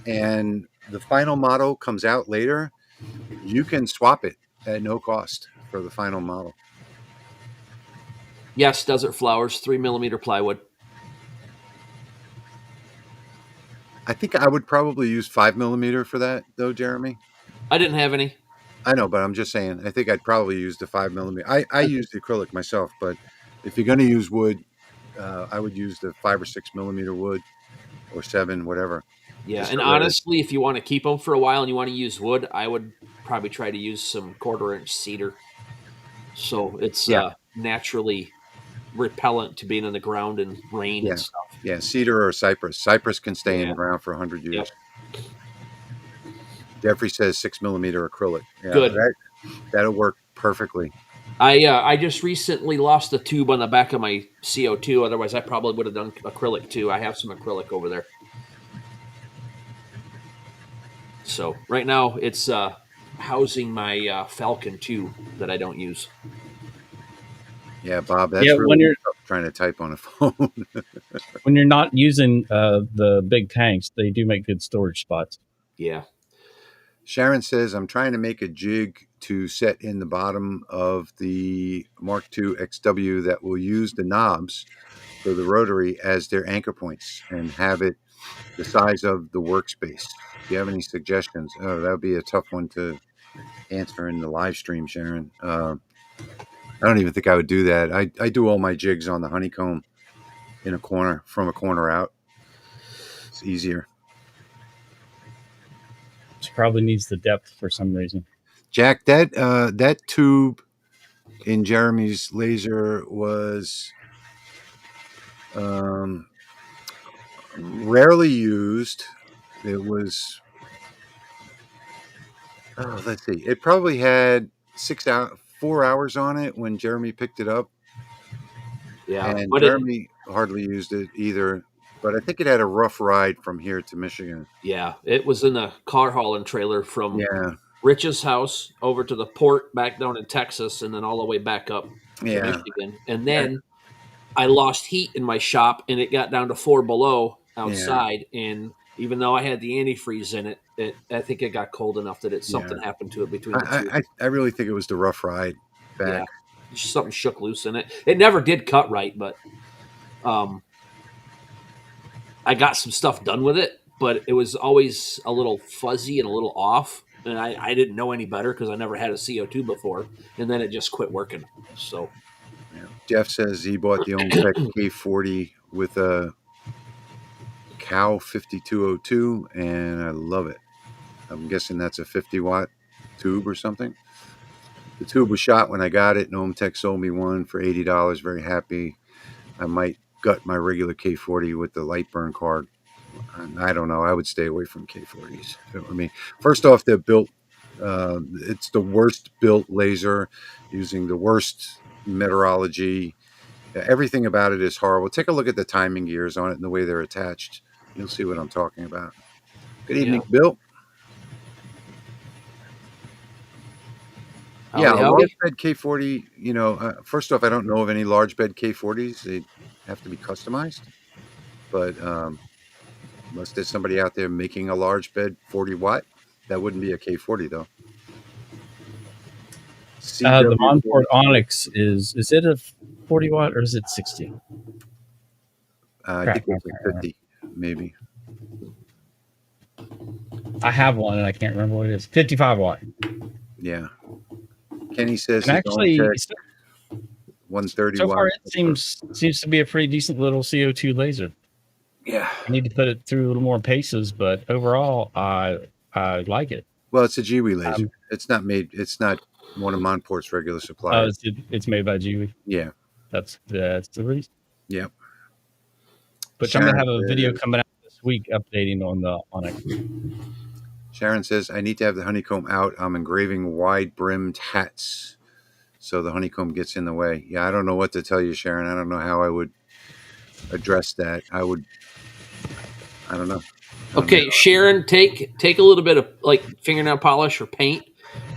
A: and the final model comes out later, you can swap it at no cost for the final model.
C: Yes, Desert Flowers, 3mm plywood.
A: I think I would probably use 5mm for that, though, Jeremy.
C: I didn't have any.
A: I know, but I'm just saying. I think I'd probably use the 5mm. I use the acrylic myself, but if you're going to use wood, I would use the 5 or 6mm wood, or 7, whatever.
C: Yeah, and honestly, if you want to keep them for a while and you want to use wood, I would probably try to use some 1/4-inch cedar. So it's naturally repellent to being in the ground and rain and stuff.
A: Yeah, cedar or cypress. Cypress can stay in the ground for 100 years.
C: Yep.
A: Jeffrey says 6mm acrylic. Yeah,
C: good.
A: That'll work perfectly.
C: I just recently lost a tube on the back of my CO2. Otherwise, I probably would have done acrylic too. I have some acrylic over there. So right now it's housing my Falcon 2 that I don't use.
A: Yeah, Bob, that's really when you're trying to type on a phone.
B: When you're not using the big tanks, they do make good storage spots.
C: Yeah.
A: Sharon says, I'm trying to make a jig to set in the bottom of the Mark II XW that will use the knobs for the rotary as their anchor points and have it the size of the workspace. Do you have any suggestions? Oh, that would be a tough one to answer in the live stream, Sharon. I don't even think I would do that. I do all my jigs on the honeycomb in a corner, from a corner out. It's easier.
B: It probably needs the depth for some reason.
A: Jack, that tube in Jeremy's laser was rarely used. It was, let's see, it probably had 4 hours on it when Jeremy picked it up.
C: Yeah,
A: and Jeremy hardly used it either. But I think it had a rough ride from here to Michigan.
C: Yeah, it was in a car hauling trailer from Rich's house over to the port back down in Texas, and then all the way back up to Michigan. And then I lost heat in my shop, and it got down to 4 below outside. Yeah. And even though I had the antifreeze in it, I think it got cold enough that something happened to it between the two.
A: I really think it was the rough ride back.
C: Yeah, something shook loose in it. It never did cut right, but I got some stuff done with it, but it was always a little fuzzy and a little off. And I didn't know any better because I never had a CO2 before. And then it just quit working. So,
A: Jeff says he bought the Ometech K40 with a Cow 5202, and I love it. I'm guessing that's a 50-watt tube or something. The tube was shot when I got it, and Ometech sold me one for $80. Very happy. I might gut my regular K40 with the Lightburn card. I don't know. I would stay away from K40s. I mean, first off, they're built. It's the worst built laser, using the worst meteorology. Everything about it is horrible. Take a look at the timing gears on it and the way they're attached. You'll see what I'm talking about. Good evening, Bill. Yeah, a large bed K40, first off, I don't know of any large bed K40s. They have to be customized. But unless there's somebody out there making a large bed 40 watt, that wouldn't be a K40 though.
B: The Monport Onyx is it a 40 watt or is it 60?
A: I think it's a 50, maybe.
B: I have one and I can't remember what it is. 55 watt.
A: Yeah. Kenny says
B: And actually,
A: 130
B: so far
A: watt.
B: it seems to be a pretty decent little CO2 laser.
A: Yeah.
B: I need to put it through a little more paces, but overall, I like it.
A: Well, it's a GWI laser. It's not one of Monport's regular suppliers.
B: It's made by GWI.
A: Yeah.
B: That's the reason.
A: Yep.
B: But I'm gonna have a video coming out this week updating on it.
A: Sharon says, I need to have the honeycomb out. I'm engraving wide brimmed hats, so the honeycomb gets in the way. Yeah, I don't know what to tell you, Sharon. I don't know how I would address that. I don't know.
C: Okay, Sharon, take a little bit of like fingernail polish or paint,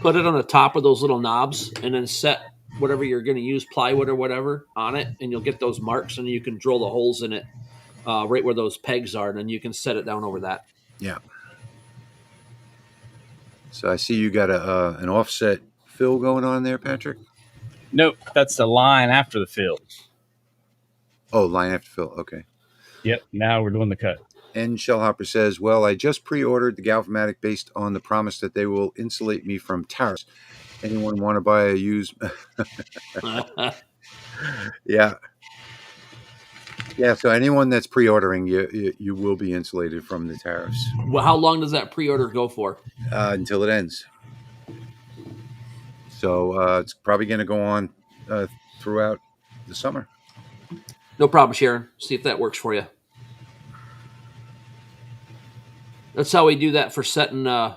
C: put it on the top of those little knobs, and then set whatever you're going to use, plywood or whatever, on it, and you'll get those marks, and you can drill the holes in it right where those pegs are, and then you can set it down over that.
A: Yeah. So I see you got an offset fill going on there, Patrick?
B: Nope, that's the line after the fill.
A: Oh, line after fill. Okay.
B: Yep, now we're doing the cut.
A: And Shellhopper says, well, I just pre-ordered the GalvanMatic based on the promise that they will insulate me from tariffs. Anyone want to buy a used? Yeah. Yeah, so anyone that's pre-ordering, you will be insulated from the tariffs.
C: Well, how long does that pre-order go for?
A: Until it ends. So it's probably going to go on throughout the summer.
C: No problem, Sharon. See if that works for you. That's how we do that for setting the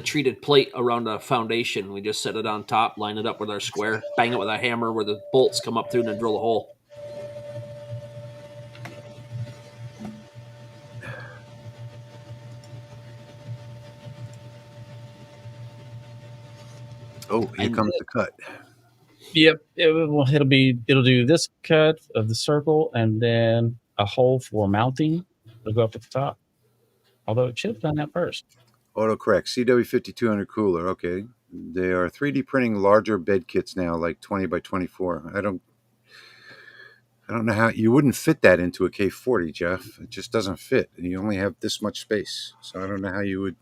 C: treated plate around a foundation. We just set it on top, line it up with our square, bang it with a hammer where the bolts come up through, and then drill a hole.
A: Oh, here comes the cut.
B: Yep, it'll do this cut of the circle and then a hole for mounting. It'll go up at the top. Although it should have done that first.
A: Autocorrect, CW5200 cooler. Okay. They are 3D printing larger bed kits now, like 20 by 24. I don't know how you wouldn't fit that into a K40, Jeff. It just doesn't fit. And you only have this much space. So I don't know how you would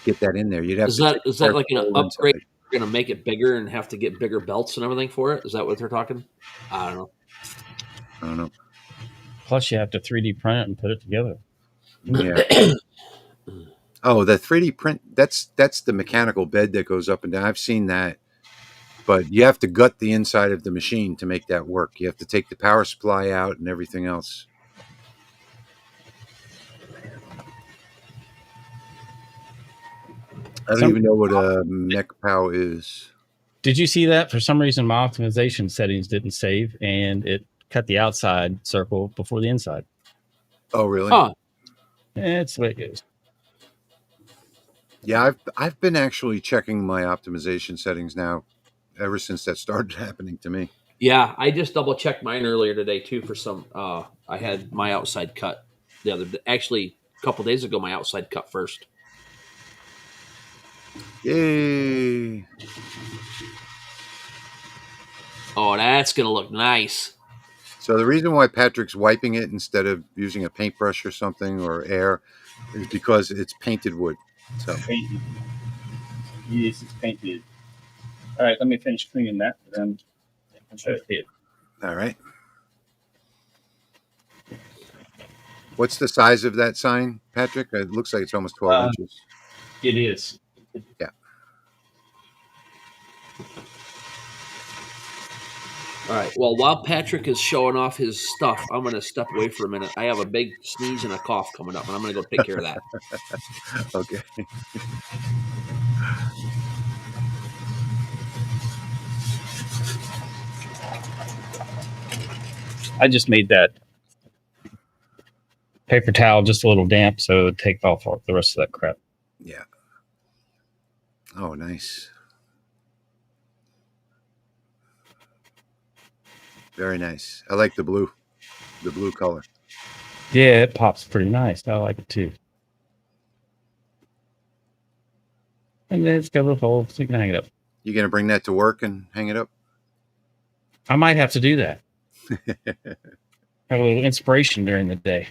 A: get that in there. You'd have
C: is that like an upgrade? You're going to make it bigger and have to get bigger belts and everything for it? Is that what they're talking? I don't know.
B: Plus, you have to 3D print it and put it together.
A: Yeah. Oh, the 3D print, that's the mechanical bed that goes up and down. I've seen that. But you have to gut the inside of the machine to make that work. You have to take the power supply out and everything else. I don't even know what a mech pow is.
B: Did you see that? For some reason, my optimization settings didn't save, and it cut the outside circle before the inside.
A: Oh, really?
C: Huh.
B: It's the way it goes.
A: Yeah, I've been actually checking my optimization settings now ever since that started happening to me.
C: Yeah, I just double checked mine earlier today too for some. I had my outside cut the other day. Actually, a couple days ago, my outside cut first.
A: Yay!
C: Oh, that's gonna look nice.
A: So the reason why Patrick's wiping it instead of using a paintbrush or something or air is because it's painted wood. So
B: painted. Yes, it's painted. All right, let me finish cleaning that. Then I'll show it.
A: All right. What's the size of that sign, Patrick? It looks like it's almost 12 inches.
B: It is.
A: Yeah.
C: All right. Well, while Patrick is showing off his stuff, I'm going to step away for a minute. I have a big sneeze and a cough coming up, and I'm going to go take care of that.
A: Okay.
B: I just made that paper towel just a little damp, so it would take off the rest of that crap.
A: Yeah. Oh, nice. Very nice. I like the blue color.
B: Yeah, it pops pretty nice. I like it too. And then it's got a little hole so you can hang it up.
A: You gonna bring that to work and hang it up?
B: I might have to do that. Have a little inspiration during the day.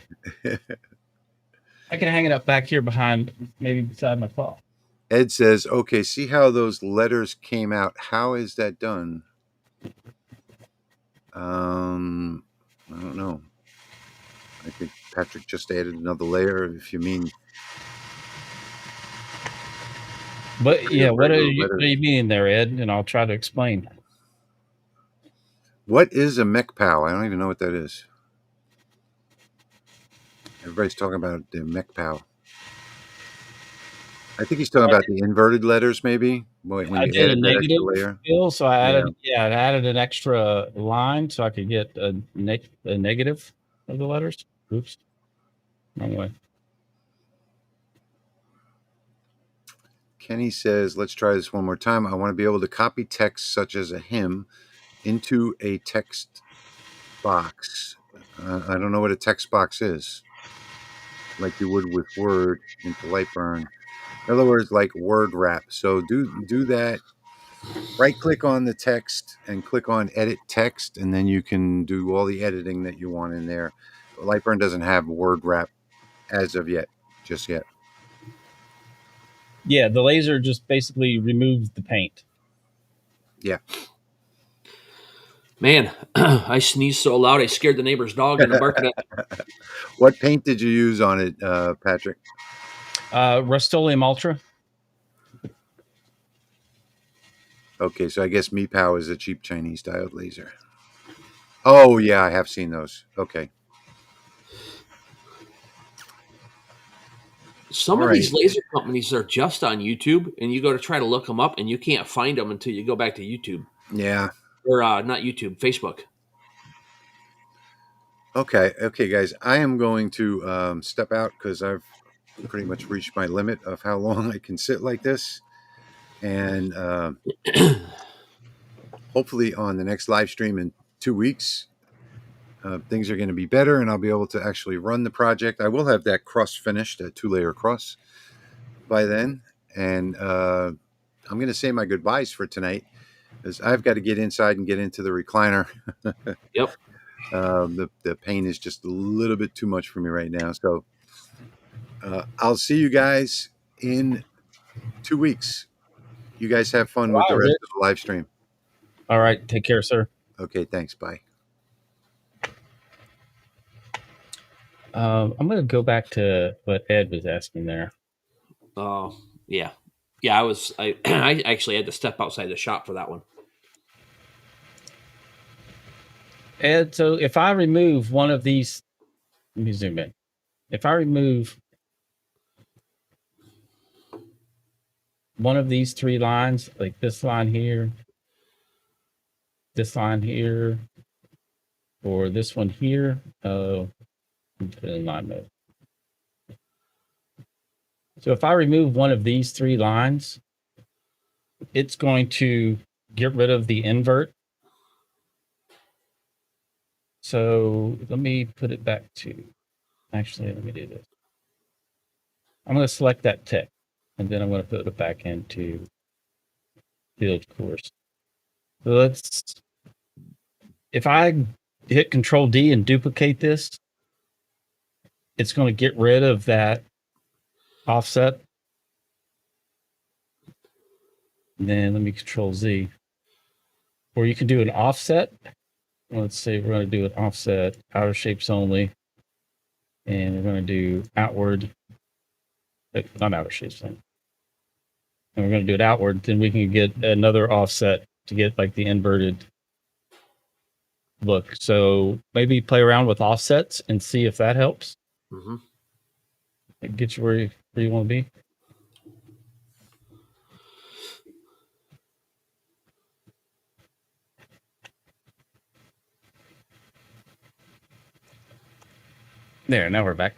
B: I can hang it up back here behind, maybe beside my clock.
A: Ed says, "Okay, see how those letters came out. How is that done?" I don't know. I think Patrick just added another layer. If you mean,
B: But yeah, what do
A: letters.
B: you mean there, Ed? And I'll try to explain.
A: What is a mech POW? I don't even know what that is. Everybody's talking about the mech POW. I think he's talking about the inverted letters, maybe when
B: I
A: you
B: did a
A: added that extra
B: negative
A: layer.
B: fill, so I added I added an extra line so I could get a negative of the letters. Oops, wrong way.
A: Kenny says, "Let's try this one more time. I want to be able to copy text such as a hymn into a text box. I don't know what a text box is. Like you would with Word into Lightburn. In other words, like word wrap. So do that. Right click on the text and click on edit text, and then you can do all the editing that you want in there. Lightburn doesn't have word wrap as of yet, just yet.
B: Yeah, the laser just basically removes the paint.
A: Yeah.
C: Man, I sneezed so loud I scared the neighbor's dog into barking at.
A: What paint did you use on it, Patrick?
B: Rust-Oleum Ultra.
A: Okay, so I guess MePow is a cheap Chinese diode laser. Oh yeah, I have seen those. Okay.
C: Some of these laser companies are just on YouTube, and you go to try to look them up, and you can't find them until you go back to YouTube.
A: Yeah.
C: Or not YouTube, Facebook.
A: Okay, guys. I am going to step out because I've pretty much reached my limit of how long I can sit like this, and hopefully on the next live stream in 2 weeks, things are going to be better, and I'll be able to actually run the project. I will have that cross finished, that 2-layer cross, by then, and I'm going to say my goodbyes for tonight because I've got to get inside and get into the recliner.
C: Yep.
A: The pain is just a little bit too much for me right now. So I'll see you guys in 2 weeks. You guys have fun with the rest of the live stream.
B: All right. Take care, sir.
A: Okay. Thanks. Bye.
B: I'm going to go back to what Ed was asking there.
C: Oh, yeah. Yeah, I I actually had to step outside the shop for that one.
B: Ed, so if I remove one of these, let me zoom in. If I remove one of these 3 lines, like this line here, or this one here, put it in line mode. So if I remove one of these 3 lines, it's going to get rid of the invert. So let me put it back to, actually, let me do this. I'm going to select that tick, and then I'm going to put it back into field course. So if I hit Control D and duplicate this, it's going to get rid of that offset. And then let me Control Z. Or you can do an offset. Let's say we're going to do an offset, outer shapes only. And we're going to do outward, not outer shapes only. And we're going to do it outward. Then we can get another offset to get like the inverted look. So maybe play around with offsets and see if that helps.
C: Mm-hmm.
B: It gets you where you want to be. There, now we're back.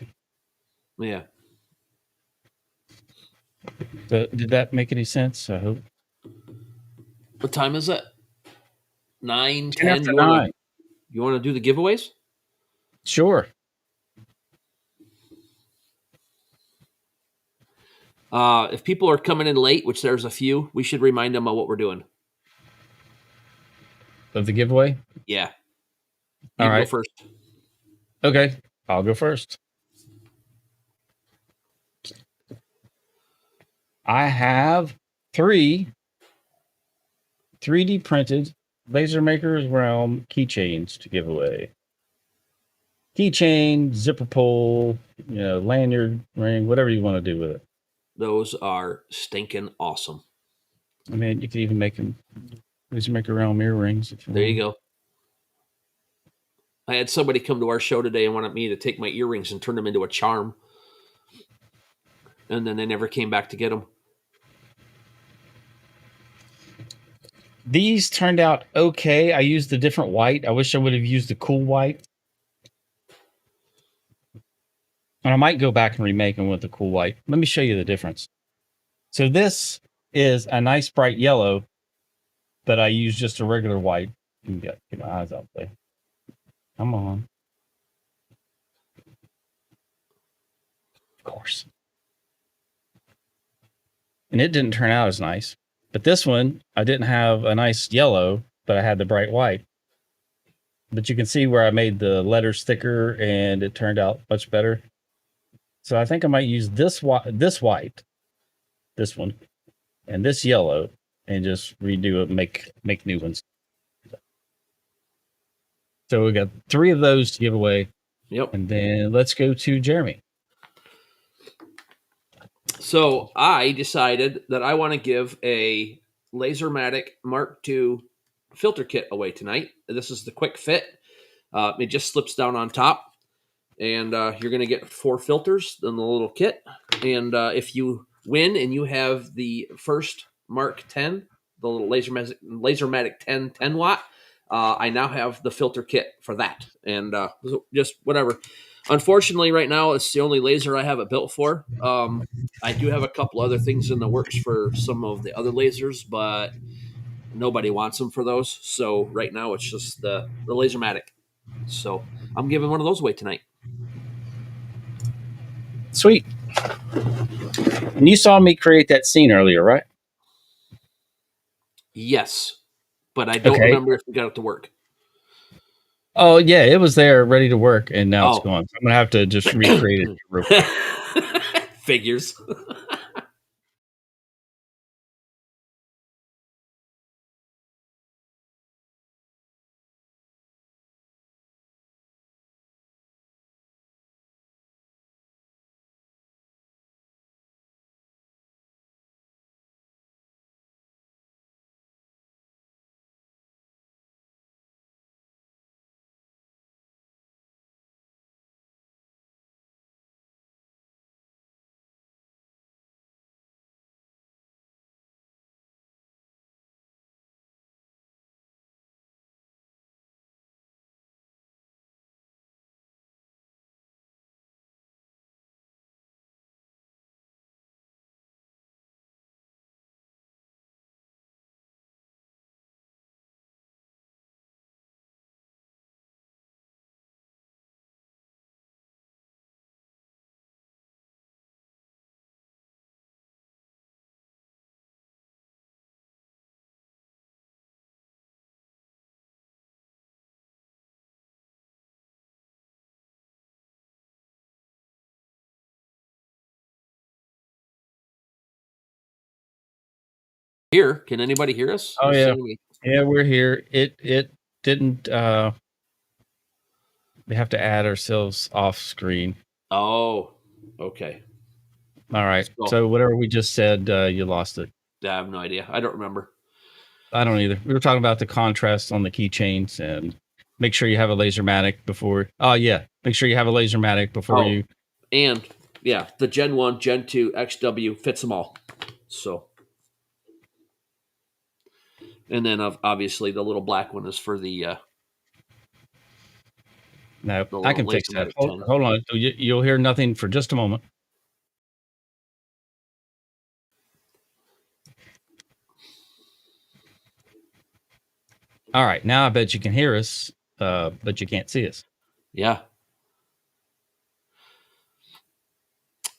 C: Yeah.
B: So, did that make any sense? I hope.
C: What time is it? 9,
B: 10
C: 10.
B: after
C: You
B: 9.
C: Want to do the giveaways?
B: Sure.
C: If people are coming in late, which there's a few, we should remind them of what we're doing.
B: Of the giveaway?
C: Yeah.
B: All
C: You can
B: right.
C: go first.
B: Okay. I'll go first. I have 3 3D printed LaserMaker's Realm keychains to give away. Keychain, zipper pull, lanyard, ring, whatever you want to do with it.
C: Those are stinking awesome.
B: I mean, you could even make them LaserMaker Realm earrings.
C: There you go. I had somebody come to our show today and wanted me to take my earrings and turn them into a charm. And then they never came back to get them.
B: These turned out okay. I used a different white. I wish I would have used the cool white. And I might go back and remake them with the cool white. Let me show you the difference. So this is a nice bright yellow, but I use just a regular white. Get my eyes out there. Come on. Of course. And it didn't turn out as nice. But this one, I didn't have a nice yellow, but I had the bright white. But you can see where I made the letters thicker and it turned out much better. So I think I might use this white, this one, and this yellow, and just redo it, make new ones. So we got 3 of those to give away.
C: Yep.
B: And then let's go to Jeremy.
C: So I decided that I want to give a LaserMATIC Mark II filter kit away tonight. This is the quick fit. It just slips down on top. And you're going to get 4 filters in the little kit. And if you win and you have the first Mark 10, the little LaserMATIC 10 watt, I now have the filter kit for that. And just whatever. Unfortunately, right now, it's the only laser I have it built for. I do have a couple other things in the works for some of the other lasers, but nobody wants them for those. So right now, it's just the LaserMATIC. So I'm giving one of those away tonight.
B: Sweet. And you saw me create that scene earlier, right?
C: Yes, but I don't remember if we got it to work.
B: Oh, yeah, it was there ready to work, and now it's gone. So I'm going to have to just recreate it real quick.
C: Figures. Here, can anybody hear us?
B: Oh, yeah. Yeah, we're here. It didn't we have to add ourselves off screen.
C: Oh, okay.
B: All right. So whatever we just said, you lost it.
C: I have no idea. I don't remember.
B: I don't either. We were talking about the contrast on the keychains and make sure you have a LaserMATIC before. Oh, yeah. Make sure you have a LaserMATIC before you.
C: And yeah, the Gen 1, Gen 2, XW fits them all. So. And then obviously the little black one is for the.
B: No, I can fix that. Hold on. You'll hear nothing for just a moment. All right. Now I bet you can hear us, but you can't see us.
C: Yeah.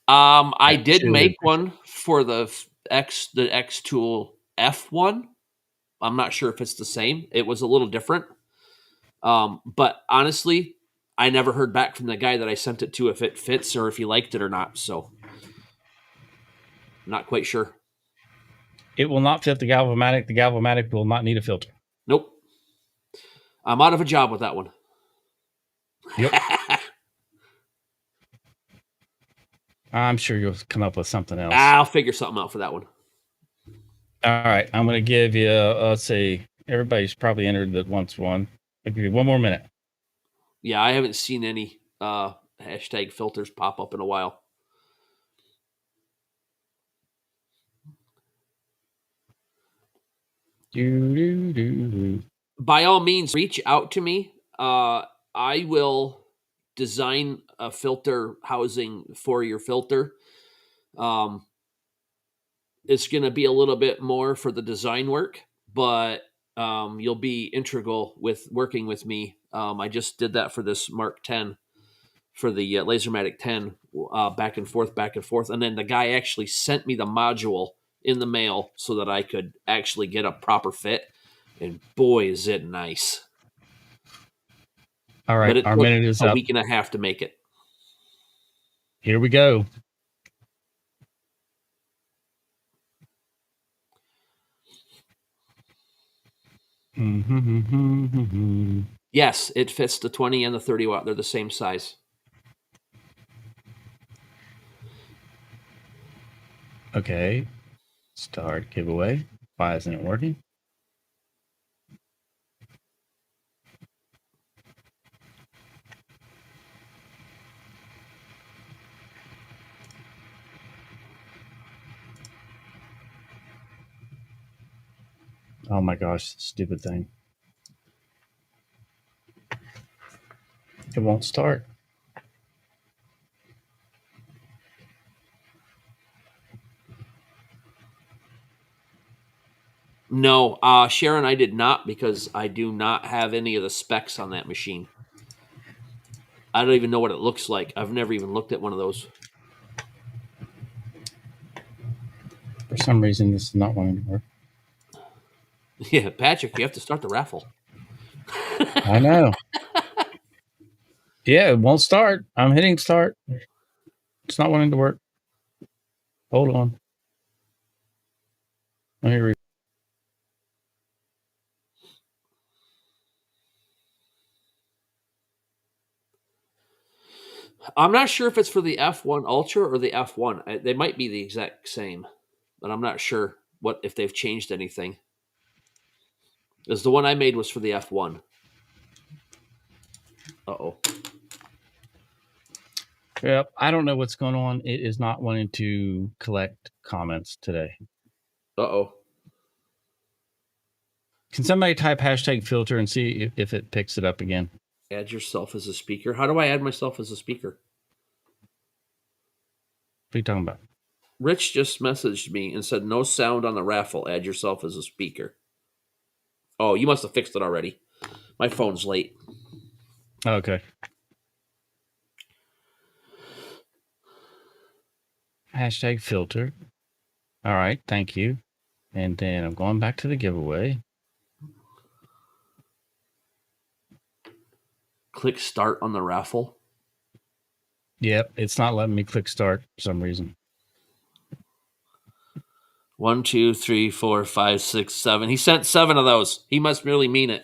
C: I
B: That
C: did
B: should.
C: make one for the X Tool F1. I'm not sure if it's the same. It was a little different. But honestly, I never heard back from the guy that I sent it to if it fits or if he liked it or not. So, not quite sure.
B: It will not fit the Galvamatic. The Galvamatic will not need a filter.
C: Nope. I'm out of a job with that one.
B: Yep. I'm sure you'll come up with something else.
C: I'll figure something out for that one.
B: All right. I'm going to give you, let's see, everybody's probably entered that wants one. I'll give you 1 more minute.
C: Yeah, I haven't seen any hashtag filters pop up in a while. By all means, reach out to me. I will design a filter housing for your filter. It's going to be a little bit more for the design work, but you'll be integral with working with me. I just did that for this Mark 10 for the LaserMATIC 10, back and forth. And then the guy actually sent me the module in the mail so that I could actually get a proper fit. And boy, is it nice.
B: All right.
C: But it
B: Our
C: took
B: minute is
C: a
B: up.
C: week and a half to make it.
B: Here we go.
C: Yes, it fits the 20 and the 30 watt. They're the same size.
B: Okay. Start giveaway. Why isn't it working? Oh my gosh, stupid thing. It won't start.
C: No, Sharon, I did not because I do not have any of the specs on that machine. I don't even know what it looks like. I've never even looked at one of those.
B: For some reason, this is not wanting to work.
C: Yeah, Patrick, you have to start the raffle.
B: I know. Yeah, it won't start. I'm hitting start. It's not wanting to work. Hold on. Let me
C: I'm not sure if it's for the F1 Ultra or the F1. They might be the exact same, but I'm not sure if they've changed anything. Because the one I made was for the F1. Uh-oh.
B: Yep. I don't know what's going on. It is not wanting to collect comments today.
C: Uh-oh.
B: Can somebody type hashtag filter and see if it picks it up again?
C: Add yourself as a speaker. How do I add myself as a speaker?
B: What are you talking about?
C: Rich just messaged me and said, no sound on the raffle. Add yourself as a speaker. Oh, you must have fixed it already. My phone's late.
B: Okay. Hashtag filter. All right. Thank you. And then I'm going back to the giveaway.
C: Click start on the raffle.
B: Yep. It's not letting me click start for some reason.
C: 1, 2, 3, 4, 5, 6, 7. He sent 7 of those. He must really mean it.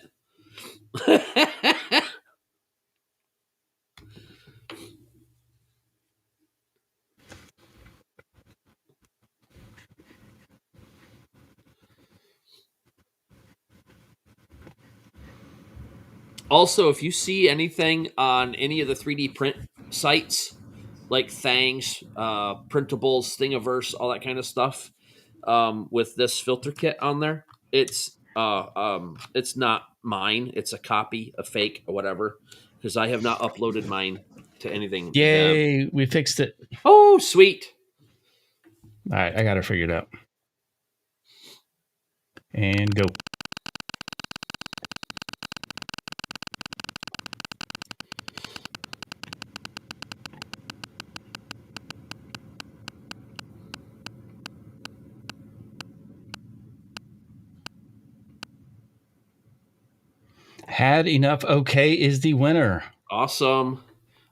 C: Also, if you see anything on any of the 3D print sites, like Thangs, Printables, Thingiverse, all that kind of stuff, with this filter kit on there, it's not mine. It's a copy, a fake, or whatever, because I have not uploaded mine to anything.
B: Yay, we fixed it.
C: Oh, sweet.
B: All right, I got it figured out. And go. Had enough okay is the winner.
C: Awesome.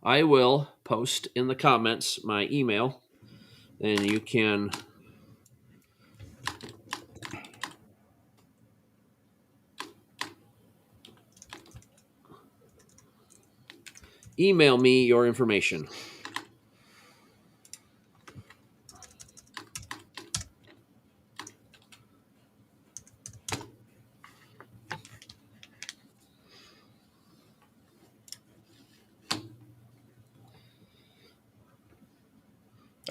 C: I will post in the comments my email, and you can email me your information.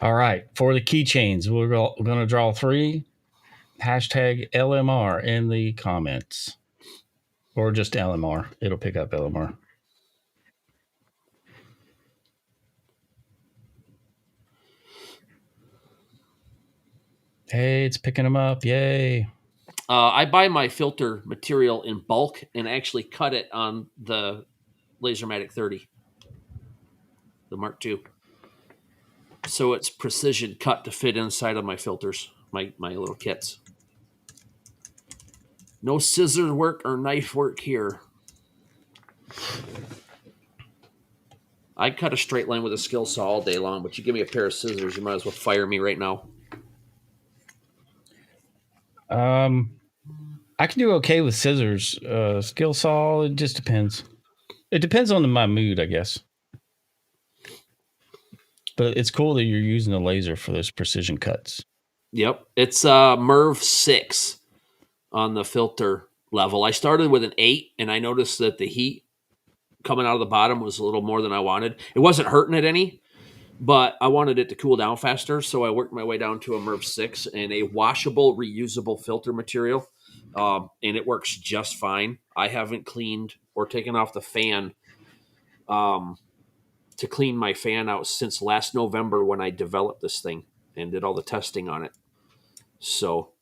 B: All right. For the keychains, we're going to draw 3. Hashtag LMR in the comments. Or just LMR. It'll pick up LMR. Hey, it's picking them up. Yay.
C: I buy my filter material in bulk and actually cut it on the LaserMATIC 30, the Mark II. So it's precision cut to fit inside of my filters, my little kits. No scissors work or knife work here. I'd cut a straight line with a skill saw all day long, but you give me a pair of scissors, you might as well fire me right now.
B: I can do okay with scissors. Skill saw, it just depends. It depends on my mood, I guess. But it's cool that you're using a laser for those precision cuts.
C: Yep. It's MERV 6 on the filter level. I started with an 8, and I noticed that the heat coming out of the bottom was a little more than I wanted. It wasn't hurting it any, but I wanted it to cool down faster, so I worked my way down to a MERV 6 and a washable, reusable filter material, and it works just fine. I haven't cleaned or taken off the fan to clean my fan out since last November when I developed this thing and did all the testing on it. So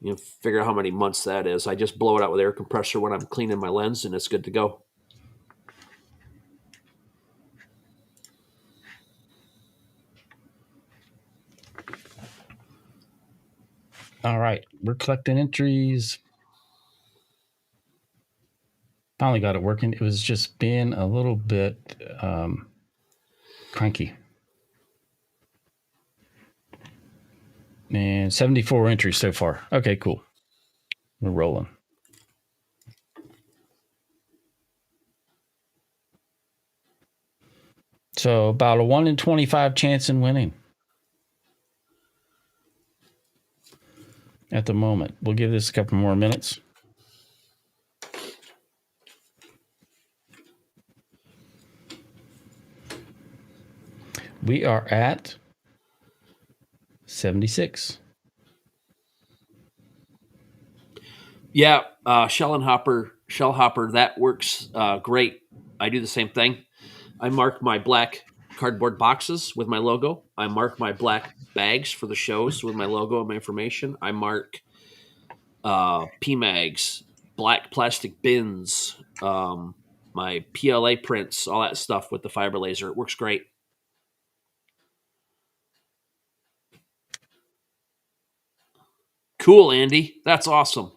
C: you figure out how many months that is. I just blow it out with air compressor when I'm cleaning my lens, and it's good to go.
B: All right. We're collecting entries. Finally got it working. It was just being a little bit cranky. And 74 entries so far. Okay, cool. We're rolling. So about a 1 in 25 chance in winning at the moment. We'll give this a couple more minutes. We are at 76.
C: Yeah, shell hopper, that works great. I do the same thing. I mark my black cardboard boxes with my logo. I mark my black bags for the shows with my logo and my information. I mark PMags, black plastic bins, my PLA prints, all that stuff with the fiber laser. It works great. Cool, Andy. That's awesome.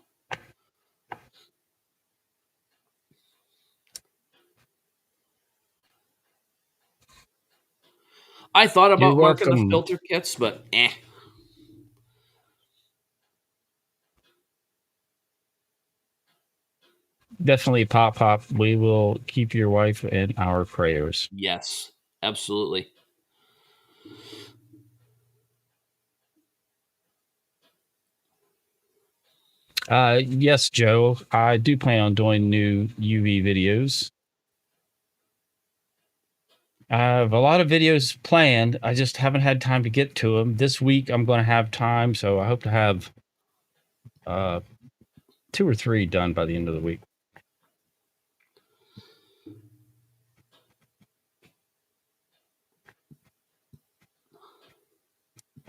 C: I thought about marking the filter kits, but
B: Definitely pop. We will keep your wife in our prayers.
C: Yes, absolutely.
B: Yes, Joe. I do plan on doing new UV videos. I have a lot of videos planned. I just haven't had time to get to them. This week I'm going to have time, so I hope to have 2 or 3 done by the end of the week.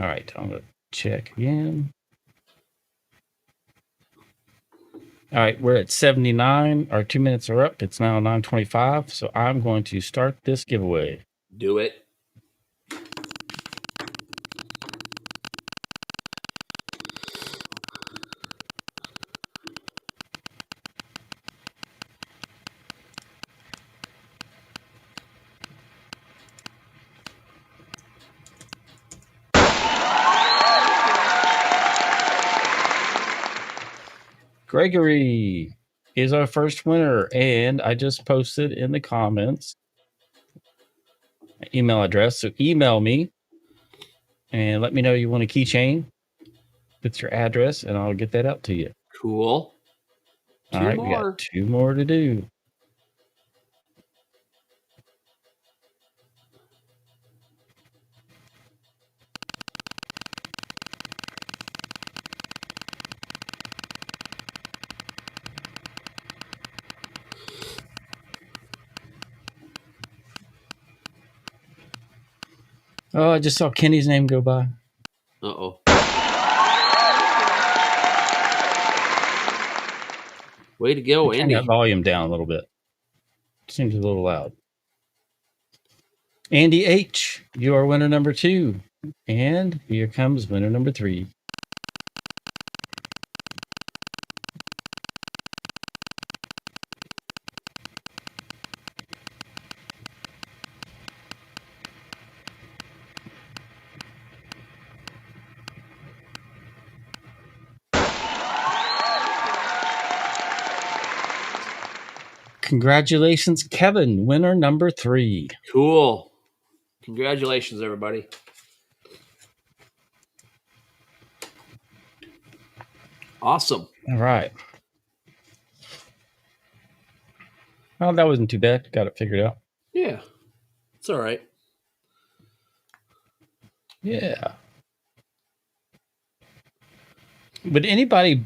B: All right, I'm going to check again. All right, we're at 79. Our 2 minutes are up. It's now 9:25, so I'm going to start this giveaway.
C: Do it.
B: Gregory is our first winner, and I just posted in the comments my email address. So email me and let me know you want a keychain with your address, and I'll get that out to you.
C: Cool.
B: All right, we got 2 more to do. Oh, I just saw Kenny's name go by.
C: Uh-oh. Way to go,
B: Turn
C: Andy.
B: that volume down a little bit. Seems a little loud. Andy H., you are winner number 2. And here comes winner number 3. Congratulations, Kevin, winner number 3.
C: Cool. Congratulations, everybody. Awesome.
B: All right. Well, that wasn't too bad. Got it figured out.
C: Yeah. It's all right.
B: Yeah. Would anybody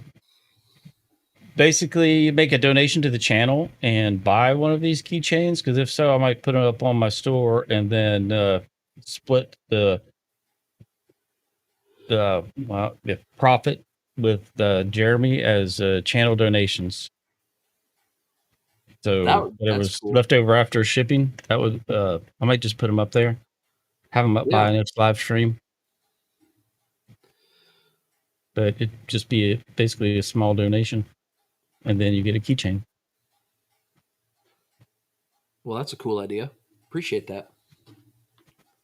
B: basically make a donation to the channel and buy one of these keychains? Because if so, I might put them up on my store and then split the profit with Jeremy as channel donations. So whatever was
C: cool.
B: left over after shipping, that would I might just put them up there, have them up by next live stream. But it'd just be basically a small donation, and then you get a keychain.
C: Well, that's a cool idea. Appreciate that.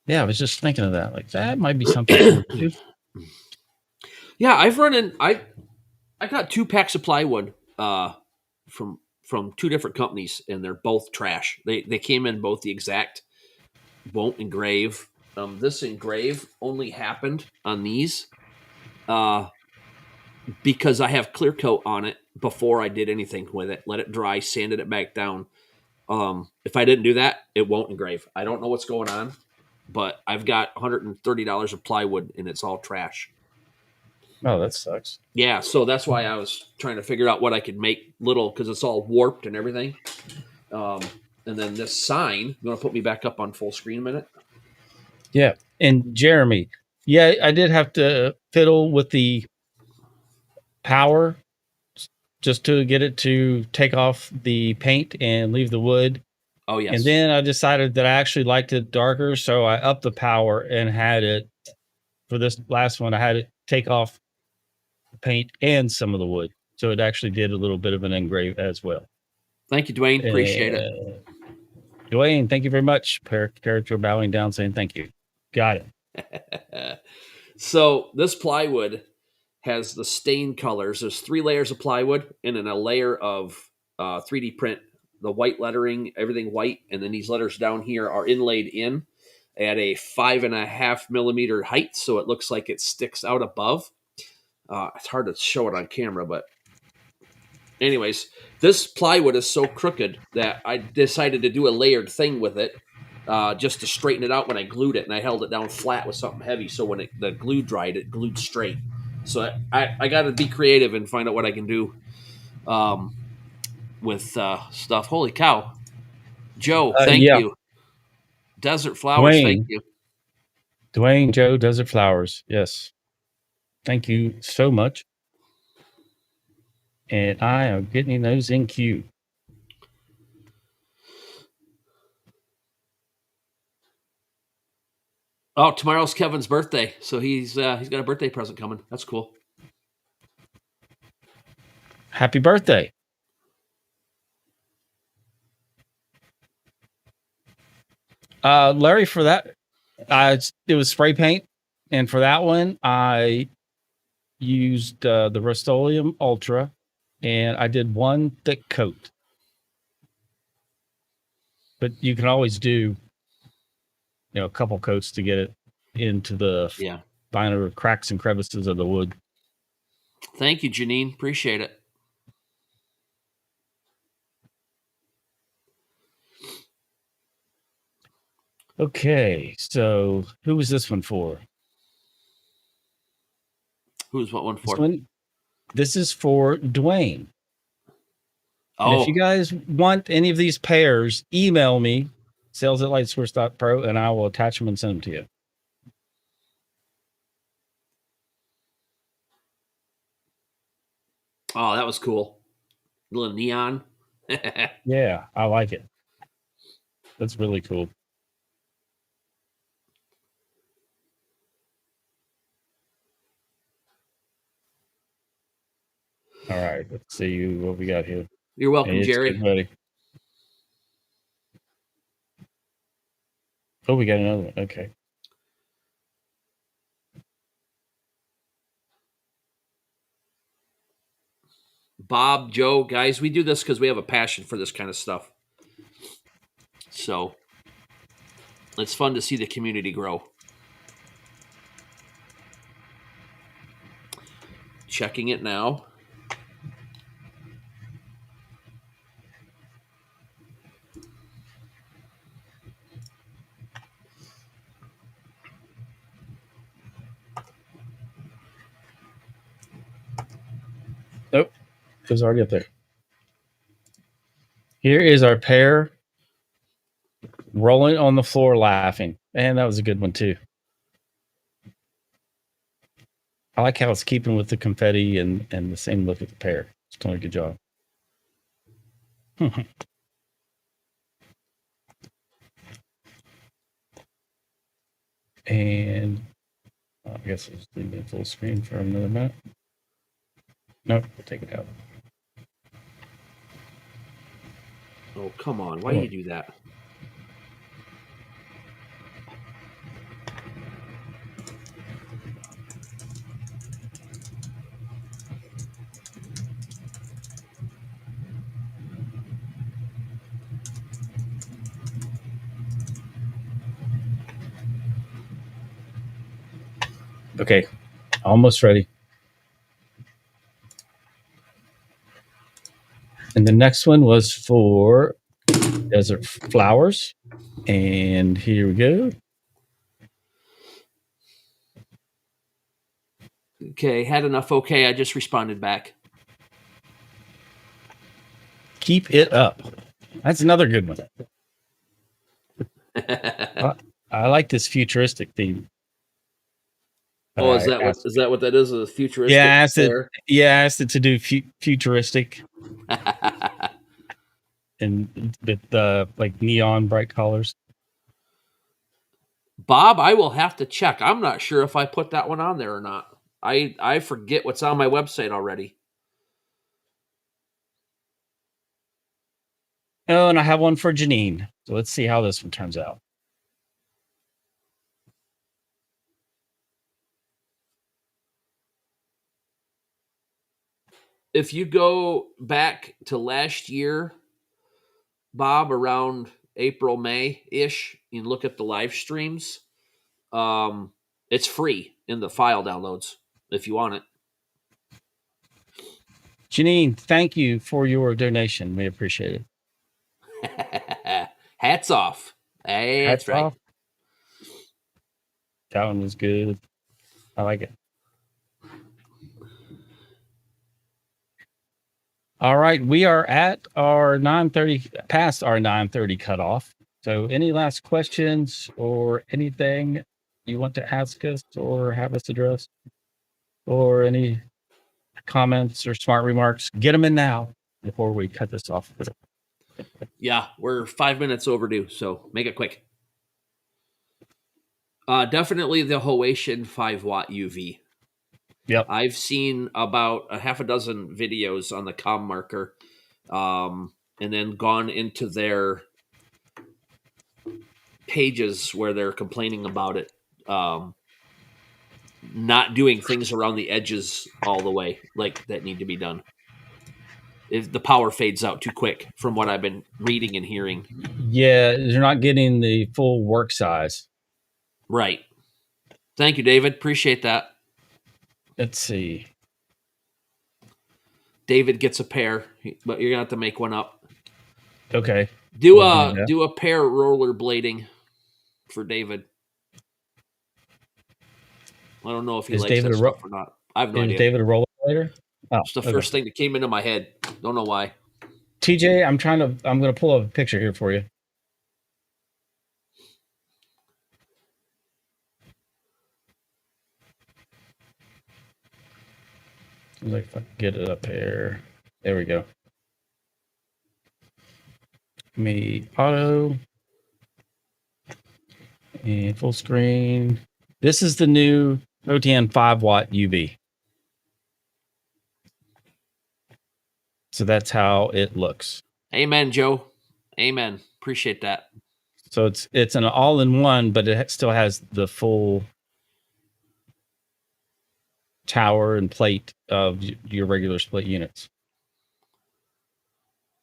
B: Yeah, I was just thinking of that. Like that might be something to do.
C: Yeah, I've run in. I got 2 packs of plywood from 2 different companies, and they're both trash. They came in both the exact won't engrave. This engrave only happened on these because I have clear coat on it before I did anything with it. Let it dry, sanded it back down. If I didn't do that, it won't engrave. I don't know what's going on, but I've got $130 of plywood, and it's all trash.
B: Oh, that sucks.
C: Yeah, so that's why I was trying to figure out what I could make little, because it's all warped and everything. And then this sign, you want to put me back up on full screen a minute?
B: Yeah, and Jeremy, yeah, I did have to fiddle with the power just to get it to take off the paint and leave the wood.
C: Oh, yes.
B: And then I decided that I actually liked it darker, so I upped the power and had it, for this last one, I had it take off the paint and some of the wood. So it actually did a little bit of an engrave as well.
C: Thank you, Dwayne. Appreciate it.
B: Dwayne, thank you very much. Character bowing down saying thank you. Got
C: it. So this plywood has the stain colors. There's 3 layers of plywood and then a layer of 3D print, the white lettering, everything white. And then these letters down here are inlaid in at a 5.5 millimeter height. So it looks like it sticks out above. It's hard to show it on camera, but anyways, this plywood is so crooked that I decided to do a layered thing with it just to straighten it out when I glued it. And I held it down flat with something heavy. So when the glue dried, it glued straight. So I got to be creative and find out what I can do with stuff. Holy cow. Joe, thank you. Desert Flowers,
B: Dwayne,
C: thank you.
B: Dwayne, Joe, Desert Flowers. Yes. Thank you so much. And I am getting those in queue.
C: Oh, tomorrow's Kevin's birthday, so he's got a birthday present coming. That's cool.
B: Happy birthday. Larry, for that, it was spray paint. And for that one, I used the Rust-Oleum Ultra and I did one thick coat. But you can always do, a couple coats to get it into the finer cracks and crevices of the wood.
C: Thank you, Janine. Appreciate it.
B: Okay, so who was this one for?
C: Who's what one for?
B: This is for Dwayne.
C: Oh.
B: And if you guys want any of these pairs, email me, sales@lightsource.pro, and I will attach them and send them to you.
C: Oh, that was cool. A little neon.
B: Yeah, I like it. That's really cool. All right, let's see what we got here.
C: You're welcome, Jerry.
B: Buddy. Oh, we got another one. Okay.
C: Bob, Joe, guys, we do this because we have a passion for this kind of stuff. So it's fun to see the community grow. Checking it now.
B: Nope. It was already up there. Here is our pair rolling on the floor laughing. And that was a good one too. I like how it's keeping with the confetti and the same look of the pair. It's doing a good job. And I guess I'll just leave it full screen for another minute. Nope, we'll take it out.
C: Oh, come on. Why do you do that?
B: Okay, almost ready. And the next one was for Desert Flowers. And here we go.
C: Okay, had enough. Okay, I just responded back.
B: Keep it up. That's another good one. I like this futuristic theme.
C: Oh, is that what that is? A futuristic?
B: Yeah, I asked it to do futuristic. And with like neon bright colors.
C: Bob, I will have to check. I'm not sure if I put that one on there or not. I forget what's on my website already.
B: Oh, and I have one for Janine. So let's see how this one turns out.
C: If you go back to last year, Bob, around April, May-ish, you look at the live streams. It's free in the file downloads if you want it.
B: Janine, thank you for your donation. We appreciate
C: it. Hats off. That's right. Off.
B: That one was good. I like it. All right, we are at our 9:30, past our 9:30 cutoff. So any last questions or anything you want to ask us or have us address, or any comments or smart remarks, get them in now before we cut this off.
C: Yeah, we're 5 minutes overdue, so make it quick. Definitely the Hoatian 5-watt UV.
B: Yep.
C: I've seen about a half a dozen videos on the comm marker, and then gone into their pages where they're complaining about it, not doing things around the edges all the way like that need to be done. if the power fades out too quick from what I've been reading and hearing.
B: Yeah, you're not getting the full work size.
C: Right. Thank you, David. Appreciate that.
B: Let's see.
C: David gets a pair, but you're gonna have to make one up.
B: Okay.
C: Do
B: We'll do that.
C: do a pair rollerblading for David. I don't know if he
B: Is
C: likes
B: David
C: that
B: a ro-
C: stuff or not. I have no
B: Is
C: idea.
B: David a rollerblader? Oh,
C: It's the
B: okay.
C: first thing that came into my head. Don't know why.
B: TJ, I'm going to pull up a picture here for you. Like if I can get it up here. There we go. Me auto and full screen. This is the new OTN 5-watt UV. So that's how it looks.
C: Amen, Joe. Amen. Appreciate that.
B: So it's an all-in-one, but it still has the full tower and plate of your regular split units.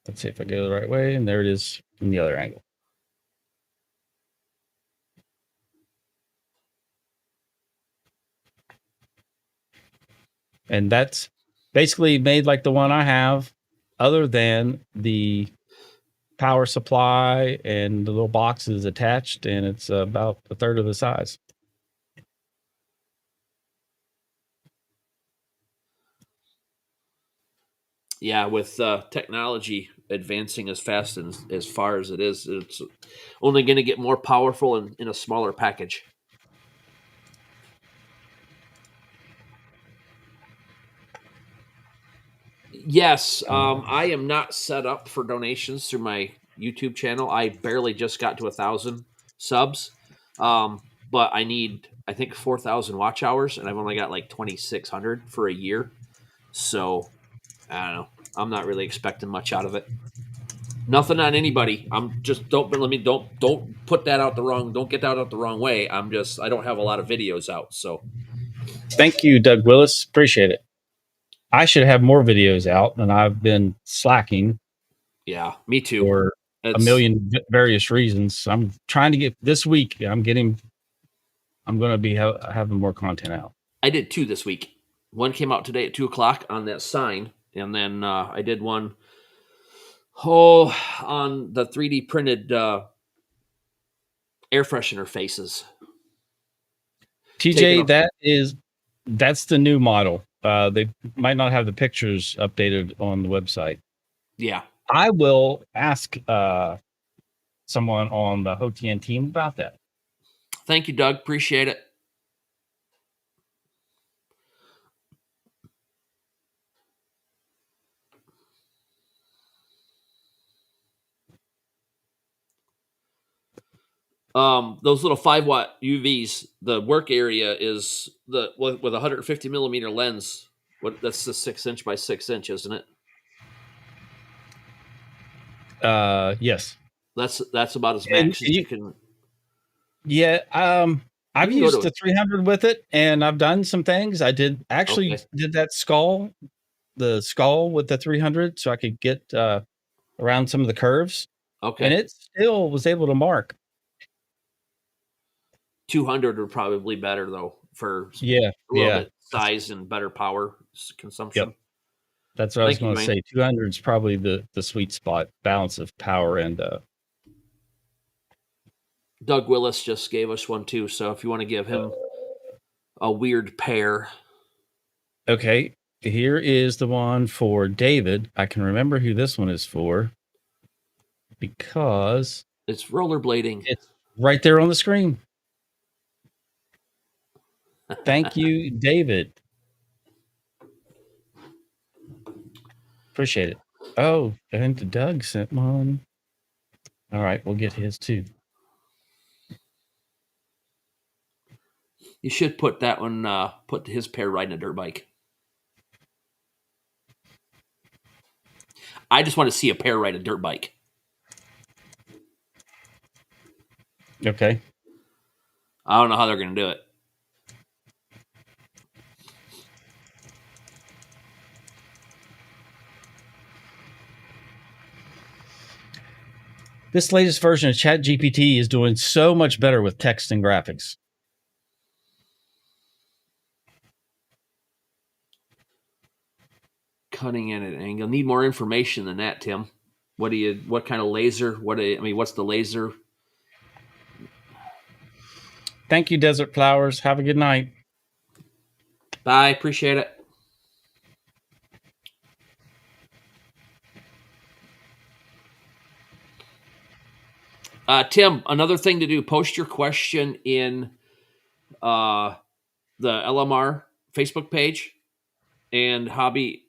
B: Let's see if I go the right way, and there it is from the other angle. And that's basically made like the one I have, other than the power supply and the little box is attached, and it's about a third of the size.
C: Yeah, with technology advancing as fast and as far as it is, it's only going to get more powerful in a smaller package. Yes, I am not set up for donations through my YouTube channel. I barely just got to 1,000 subs, but I need, I think, 4,000 watch hours, and I've only got like 2,600 for a year. So I don't know. I'm not really expecting much out of it. Nothing on anybody. I'm just don't put that out the wrong. Don't get that out the wrong way. I don't have a lot of videos out, so
B: Thank you, Doug Willis. Appreciate it. I should have more videos out, and I've been slacking
C: yeah, me too.
B: for a million various reasons. I'm trying to get this week. I'm going to be having more content out.
C: I did 2 this week. One came out today at 2:00 on that sign, and then I did one on the 3D printed air freshener faces.
B: TJ, that's the new model. They might not have the pictures updated on the website.
C: Yeah.
B: I will ask someone on the HOTN team about that.
C: Thank you, Doug. Appreciate it. Those little 5-watt UVs, the work area is with 150 millimeter lens. That's the 6" by 6", isn't it?
B: Yes.
C: That's about as max as you can.
B: Yeah. I've used the 300 with it, and I've done some things. I did that skull with the 300, so I could get around some of the curves.
C: Okay.
B: And it still was able to mark.
C: 200 are probably better though for
B: a
C: little bit size and better power consumption.
B: Yep. That's what I was going to say. 200 is probably the sweet spot balance of power and.
C: Doug Willis just gave us one too, so if you want to give him a weird pair.
B: Okay, here is the one for David. I can remember who this one is for because
C: it's rollerblading.
B: It's right there on the screen. Thank you, David. Appreciate it. Oh, and Doug sent one. All right, we'll get his too.
C: You should put that one, put his pair riding a dirt bike. I just want to see a pair ride a dirt bike.
B: Okay.
C: I don't know how they're going to do it.
B: This latest version of ChatGPT is doing so much better with text and graphics.
C: Cutting at an angle. Need more information than that, Tim. What kind of laser? What's the laser?
B: Thank you, Desert Flowers. Have a good night.
C: Bye. Appreciate it. Tim, another thing to do, post your question in the LMR Facebook page and LA Hobby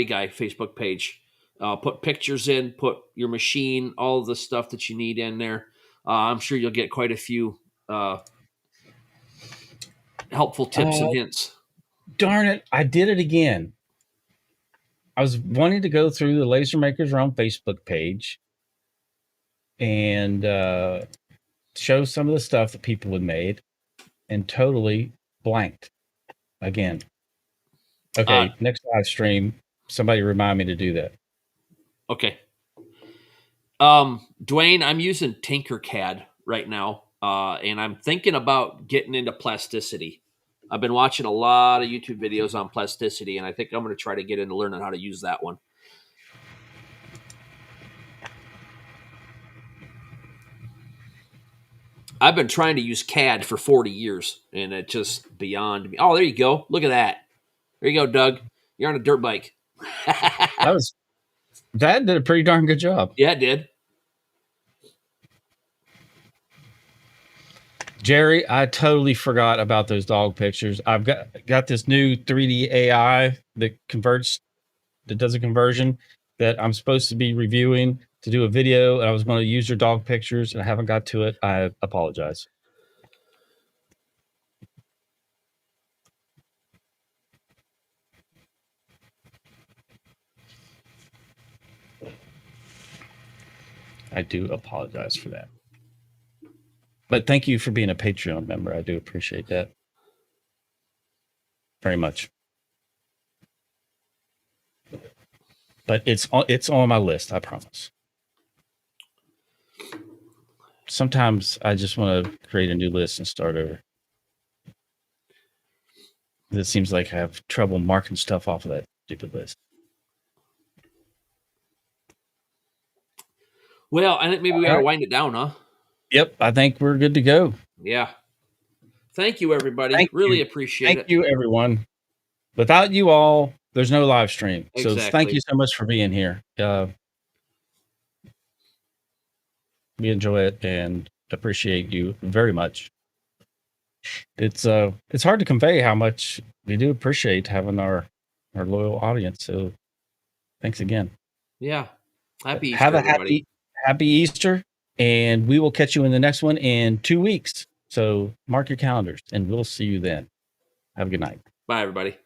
C: Guy Facebook page. Put pictures in, put your machine, all of the stuff that you need in there. I'm sure you'll get quite a few helpful tips and hints.
B: Darn it, I did it again. I was wanting to go through the Laser Makers Realm Facebook page and show some of the stuff that people had made, and totally blanked again. Okay, next live stream, somebody remind me to do that.
C: Okay. Dwayne, I'm using Tinkercad right now, and I'm thinking about getting into plasticity. I've been watching a lot of YouTube videos on plasticity, and I think I'm going to try to get into learning how to use that one. I've been trying to use CAD for 40 years, and it's just beyond me. Oh, there you go. Look at that. There you go, Doug. You're on a dirt bike.
B: That did a pretty darn good job.
C: Yeah, it did.
B: Jerry, I totally forgot about those dog pictures. I've got this new 3D AI that does a conversion that I'm supposed to be reviewing to do a video, and I was going to use your dog pictures, and I haven't got to it. I apologize. I do apologize for that. But thank you for being a Patreon member. I do appreciate that very much. But it's on my list, I promise. Sometimes I just want to create a new list and start over. It seems like I have trouble marking stuff off of that stupid list.
C: Well, I think maybe we ought to wind it down, huh?
B: Yep, I think we're good to go.
C: Yeah. Thank you, everybody. Really appreciate it.
B: Thank you, everyone. Without you all, there's no live stream.
C: Exactly.
B: So thank you so much for being here. We enjoy it and appreciate you very much. It's hard to convey how much we do appreciate having our loyal audience. So thanks again.
C: Yeah. Happy Easter,
B: Have a
C: everybody.
B: happy Easter, and we will catch you in the next one in 2 weeks. So mark your calendars, and we'll see you then. Have a good night.
C: Bye, everybody.